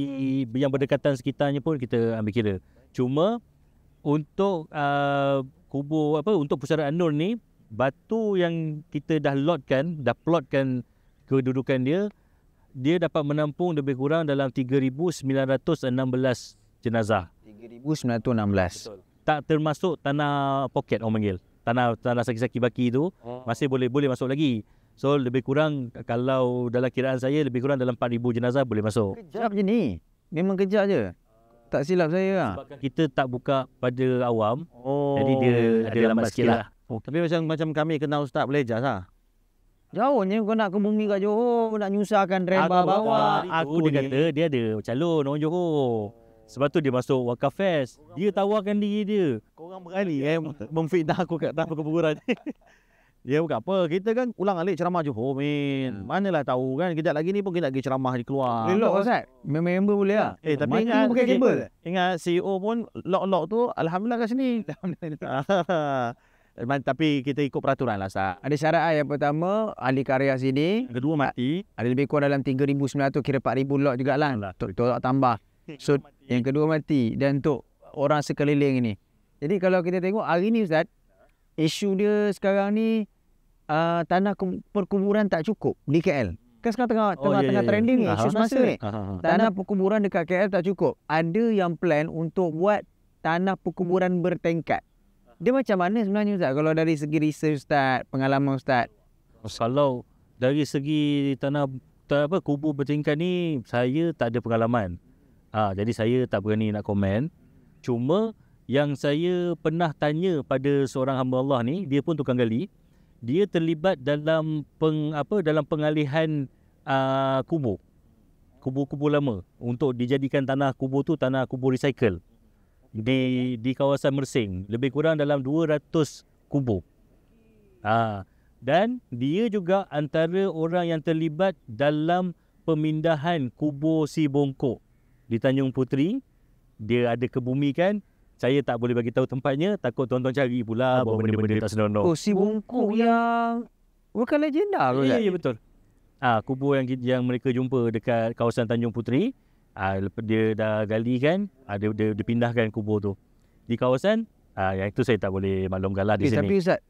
yang berdekatan sekitarnya pun kita ambil kira. Cuma untuk untuk pusara An-Nur ni, batu yang kita dah plotkan kedudukan dia dapat menampung lebih kurang dalam 3,916 jenazah. 3,916. Tak termasuk tanah poket orang panggil. Tanah saki-saki baki tu masih boleh masuk lagi. So lebih kurang, kalau dalam kiraan saya lebih kurang dalam 4,000 jenazah boleh masuk. Kejap je ni. Memang kejap je. Tak silap saya lah. Sebabkan kita tak buka pada awam. Oh. Jadi dia ada lambat sikit lah. Tapi macam kami kenal Ustaz Belejas lah. Jauhnya kau nak ke bumi kat Johor, nak nyusahkan rem bawah. Dia kata dia ada calon orang Johor. Sebab tu dia masuk Wakaf Fest. Dia tawarkan diri dia. Korang berani memfitnah aku kat atas perkuburan. Dia bukan apa. Kita kan ulang alik ceramah Johor, Min. Manalah tahu kan. Kejap lagi ni pun kita nak pergi ceramah di keluar. Boleh lock Ustaz? Member boleh lah. Tapi Mati ingat, pakai kabel. Ingat CEO pun lock tu alhamdulillah kat sini. Tapi kita ikut peraturan lah Ustaz. Ada syarat yang pertama, ahli karya sini. Kedua mati. Ada lebih kurang dalam 3,900, kira 4,000 lot jugalah. Untuk tambah. So yang kedua mati. Dan untuk orang sekeliling ini. Jadi kalau kita tengok hari ni Ustaz, isu dia sekarang ni tanah perkuburan tak cukup di KL. Kan sekarang tengah trending ni, isu semasa ni. Tanah perkuburan dekat KL tak cukup. Ada yang plan untuk buat tanah perkuburan bertingkat. Dia macam mana sebenarnya Ustaz? Kalau dari segi research Ustaz, pengalaman Ustaz? Kalau dari segi tanah kubur bertingkat ni, saya tak ada pengalaman. Jadi saya tak berani nak komen. Cuma yang saya pernah tanya pada seorang hamba Allah ni, dia pun tukang gali. Dia terlibat dalam dalam pengalihan kubur lama untuk dijadikan tanah kubur tu tanah kubur recycle di kawasan Mersing, lebih kurang dalam 200 kubur. Dan dia juga antara orang yang terlibat dalam pemindahan kubur si bongkok di Tanjung Puteri. Dia ada kebumikan saya tak boleh bagi tahu tempatnya, takut tuan-tuan cari pula bawa benda-benda tak senonoh. Oh, si bungkuk yang bukan legenda ke? Ya, betul. Kubur yang mereka jumpa dekat kawasan Tanjung Puteri, lepas dia dah gali kan, dia pindahkan kubur tu di kawasan yang itu saya tak boleh maklumkan lah di sini. Tapi Ustaz,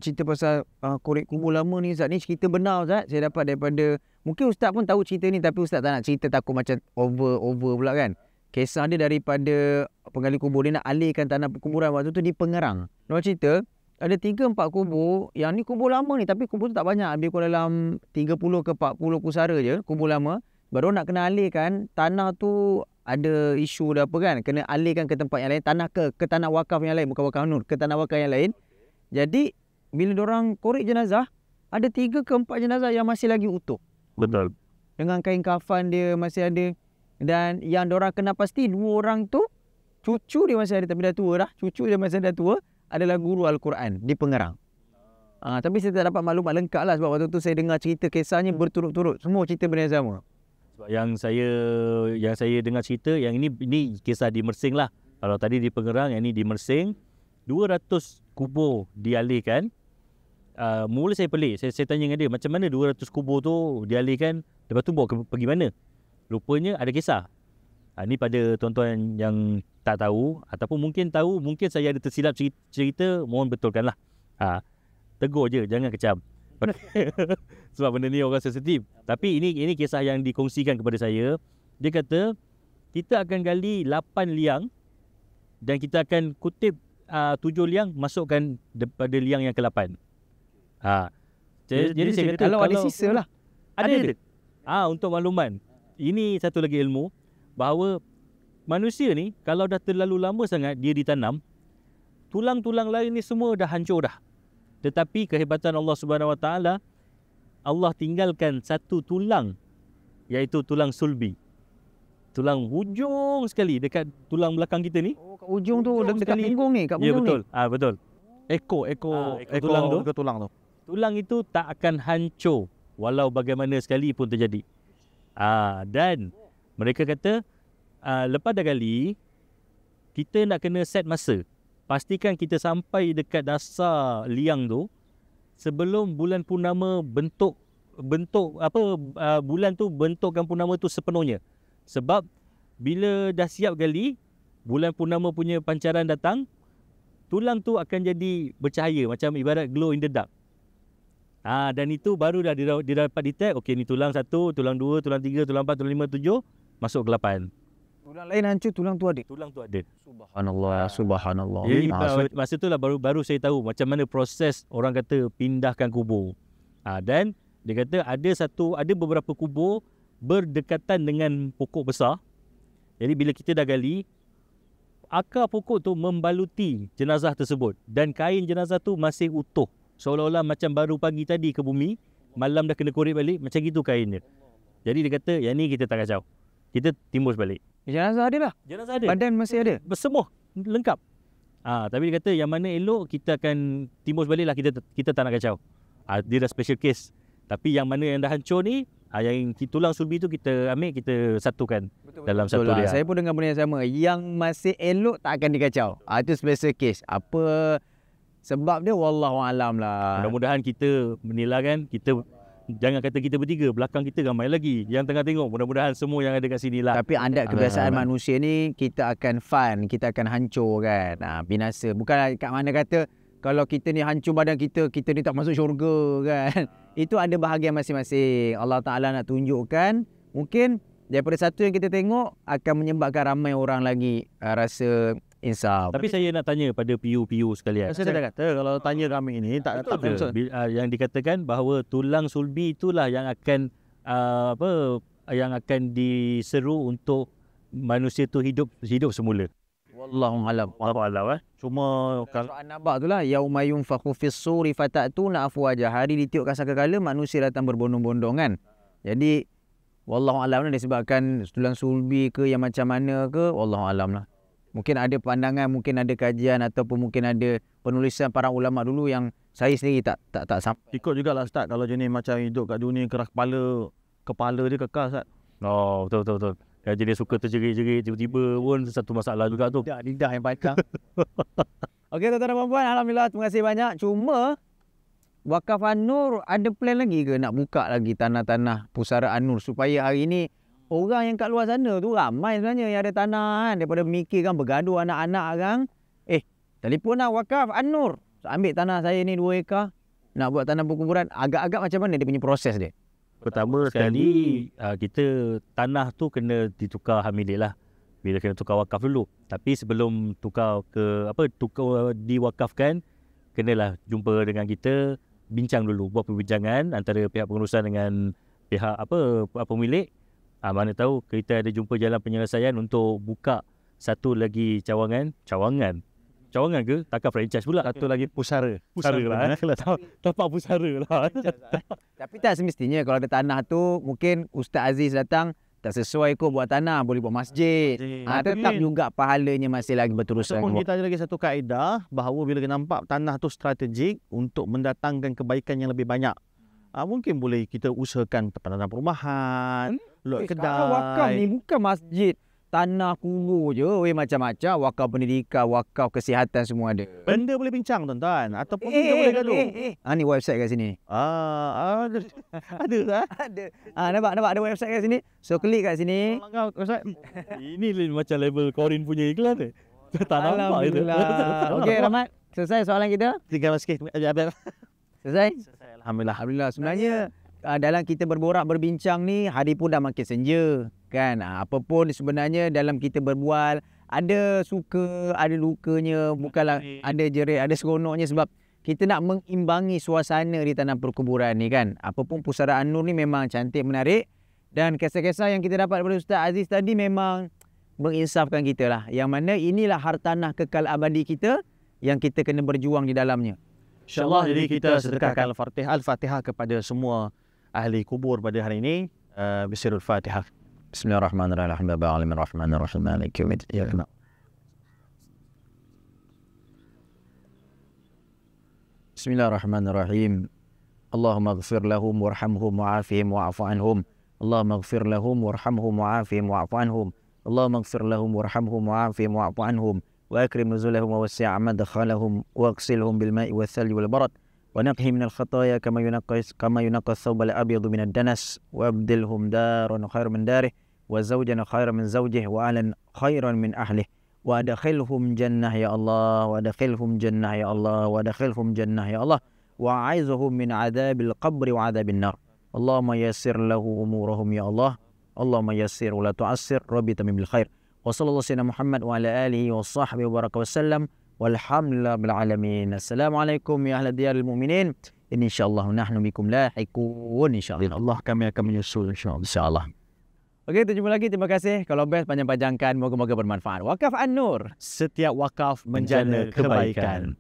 cerita pasal korek kubur lama ni Ustaz, ni cerita benar Ustaz. Saya dapat daripada, mungkin Ustaz pun tahu cerita ni tapi Ustaz tak nak cerita, takut macam over pula kan. Kisah dia daripada penggali kubur, dia nak alihkan tanah perkuburan waktu tu di Pengerang. Dia cerita ada 3-4 kubur, yang ni kubur lama ni tapi kubur tu tak banyak, lebih kurang dalam 30 ke 40 pusara je kubur lama. Baru nak kena alihkan tanah tu, ada isu dah apa kan, kena alihkan ke tempat yang lain, tanah ke tanah wakaf yang lain, bukan wakaf nur, ke tanah wakaf yang lain. Jadi bila diorang korek jenazah, ada 3 ke 4 jenazah yang masih lagi utuh. Betul. Dengan kain kafan dia masih ada. Dan yang diorang kena pasti 2 orang tu cucu dia masih ada tapi dah tua dah. Cucu dia masih dah tua adalah guru Al-Quran di Pengerang. Tapi saya tak dapat maklumat lengkap lah sebab waktu tu saya dengar cerita kisahnya berturut-turut. Semua cerita benda yang sama. Sebab yang saya dengar cerita yang ini kisah di Mersing lah. Kalau tadi di Pengerang, yang ini di Mersing. 200 kubur dialihkan. Mula saya pelik. Saya tanya dengan dia, macam mana 200 kubur tu dialihkan, lepas tu bawa pergi mana? Rupanya ada kisah. Ni pada tuan-tuan yang tak tahu ataupun mungkin tahu, mungkin saya ada tersilap cerita, mohon betulkanlah. Tegur je, jangan kecam. Sebab benda ni orang sensitif. Tapi ini kisah yang dikongsikan kepada saya. Dia kata kita akan gali 8 liang dan kita akan kutip 7 liang, masukkan daripada liang yang ke-8. Jadi saya kata kalau ada sisa lah. Ada. Untuk makluman, ini satu lagi ilmu bahawa manusia ni kalau dah terlalu lama sangat dia ditanam, tulang-tulang lain ni semua dah hancur dah. Tetapi kehebatan Allah Subhanahu Wa Taala, Allah tinggalkan satu tulang, iaitu tulang sulbi. Tulang hujung sekali dekat tulang belakang kita ni. Oh, kat ujung tu dekat punggung ni, kat punggung betul. ni. Betul. Ekor tulang tu. Tulang itu tak akan hancur walau bagaimana sekali pun terjadi. Dan mereka kata lepas dah gali, kita nak kena set masa. Pastikan kita sampai dekat dasar liang tu sebelum bulan purnama bentuk bulan tu bentukkan purnama tu sepenuhnya. Sebab bila dah siap gali, bulan purnama punya pancaran datang, tulang tu akan jadi bercahaya macam ibarat glow in the dark. Dan itu baru dah dia dapat detect, okey ni tulang 1, tulang 2, tulang 3, tulang 4, tulang 5, 7, masuk ke 8. Tulang lain hancur, tulang tu ada. Tulang tu ada. Subhanallah. Jadi masa tu lah baru saya tahu macam mana proses orang kata pindahkan kubur. Dan dia kata ada beberapa kubur berdekatan dengan pokok besar. Jadi bila kita dah gali, akar pokok tu membaluti jenazah tersebut dan kain jenazah tu masih utuh. Seolah-olah macam baru pagi tadi ke bumi, malam dah kena korek balik, macam gitu kainnya. Jadi dia kata yang ni kita tak kacau. Kita timbus balik. Jenazah ada lah. Jenazah ada. Badan masih ada. Semua lengkap. Tapi dia kata yang mana elok kita akan timbus balik lah, kita tak nak kacau. Dia dah special case. Tapi yang mana yang dah hancur ni, yang tulang sulbi tu kita ambil, kita satukan dalam satu liang. Saya pun dengar benda yang sama. Yang masih elok tak akan dikacau. Itu special case. Apa sebab dia, wallahualam lah. Mudah-mudahan kita menilakan, kita jangan kata kita bertiga, belakang kita ramai lagi yang tengah tengok. Mudah-mudahan semua yang ada kat sini lah. Tapi adat kebiasaan manusia ni, kita akan fun, kita akan hancur kan. Binasa. Bukan kat mana kata kalau kita ni hancur badan kita ni tak masuk syurga kan. Itu ada bahagian masing-masing. Allah Ta'ala nak tunjukkan, mungkin daripada satu yang kita tengok akan menyebabkan ramai orang lagi rasa insaf. Tapi saya nak tanya pada PU sekalian. Saya dah kata kalau tanya kami ini tak betul. Yang dikatakan bahawa tulang sulbi itulah yang akan yang akan diseru untuk manusia tu hidup semula. Wallahualam. Cuma kalau An-Naba tu lah, yauma yunfakhu fis-suri fatatuna afwaja. Hari ditiupkan sangkakala manusia datang berbondong-bondong kan. Jadi wallahualam ni disebabkan tulang sulbi ke yang macam mana ke, wallahualam lah. Mungkin ada pandangan, mungkin ada kajian ataupun mungkin ada penulisan para ulama dulu yang saya sendiri tak sampai. Ikut jugalah Ustaz, kalau jenis macam hidup kat dunia keras kepala dia kekal Ustaz. Betul. Dia suka terjerit-jerit tiba-tiba pun satu masalah juga tu. Lidah yang panjang. Okey tuan-tuan dan puan-puan, alhamdulillah terima kasih banyak. Cuma Wakaf An-Nur ada plan lagi ke nak buka lagi tanah-tanah pusara An-Nur supaya hari ni orang yang kat luar sana tu ramai sebenarnya yang ada tanah kan, daripada mikir kan bergaduh anak-anak kan. Telefon lah Wakaf An-Nur. Ambil tanah saya ni 2 ekar nak buat tanah perkuburan. Agak-agak macam mana dia punya proses dia? Pertama sekali kita tanah tu kena ditukar hak milik lah. Bila kena tukar wakaf dulu. Tapi sebelum tukar diwakafkan, kenalah jumpa dengan kita, bincang dulu, buat perbincangan antara pihak pengurusan dengan pihak pemilik. Mana tahu kita ada jumpa jalan penyelesaian untuk buka satu lagi cawangan ke? Takkan franchise pula. Satu lagi pusara. Pusara lah. Tapak pusara lah. Tapi tak semestinya kalau ada tanah tu, mungkin Ustaz Aziz datang, tak sesuai kot buat tanah, boleh buat masjid. Tetap juga pahalanya masih lagi berterusan. Ataupun kita ada lagi satu kaedah bahawa bila kita nampak tanah tu strategik untuk mendatangkan kebaikan yang lebih banyak, mungkin boleh kita usahakan tanah perumahan, lot kedai. Kalau wakaf ni bukan masjid, tanah kubur je, macam-macam. Wakaf pendidikan, wakaf kesihatan semua ada. Benda boleh bincang tuan-tuan. Ataupun kita boleh gaduh. Ni website kat sini. Ada tak? Ada. Nampak ada website kat sini. So klik kat sini. Ini macam level Corin punya iklan ni. Tak nampak itu. Okey Rahmat, selesai soalan kita? Tinggal sikit. Selesai? Alhamdulillah. Sebenarnya dalam kita berbincang ni, hari pun dah makin senja kan. Apa pun sebenarnya dalam kita berbual, ada suka, ada lukanya, bukanlah ada jerit, ada seronoknya, sebab kita nak mengimbangi suasana di tanah perkuburan ni kan. Apa pun pusara An-Nur ni memang cantik, menarik, dan kisah-kisah yang kita dapat daripada Ustaz Aziz tadi memang menginsafkan kita lah, yang mana inilah hartanah kekal abadi kita yang kita kena berjuang di dalamnya. InsyaAllah, jadi kita sedekahkan Al-Fatihah kepada semua ahli kubur pada hari ini. Bismillahirrahmanirrahim. Fatihah. Bismillahirrahmanirrahim. Bismillahirrahmanirrahim. Maliki yaumiddin. Bismillahirrahmanirrahim. Allahumma ighfir lahum warhamhum wa'afihim wa'afu anhum. Allahumma ighfir lahum warhamhum wa'afihim wa'afu anhum. Allahumma ighfir lahum warhamhum wa'afihim wa'afu anhum. Wa akrim nuzulahum wa wasi' madkhalahum waghsilhum bil ma'i wal thalji wal barad. ونقه من الخطايا كما ينقى الثوب الأبيض من الدنس وابدلهم دارا خير من داره وزوجا خير من زوجه وأهلا خيرا من أهله وأدخلهم جنة يا الله وأدخلهم جنة يا الله وأدخلهم جنة يا الله وأعيذهم من عذاب القبر وعذاب النار اللهم يسر له أمورهم يا الله اللهم يسر ولا تعسر ربي تمم بالخير وصلى الله سيدنا محمد وعلى آله وصحبه وبارك وسلم والحمد bil alamin. Assalamualaikum ya ahli diyaril mu'minin. Insyaallah nahnu bikum lahiqun insyaallah. Allah kami akan menyusul insyaallah. Okey, kita jumpa lagi. Terima kasih. Kalau best panjang-panjangkan, moga-moga bermanfaat. Wakaf An-Nur. Setiap wakaf menjana kebaikan.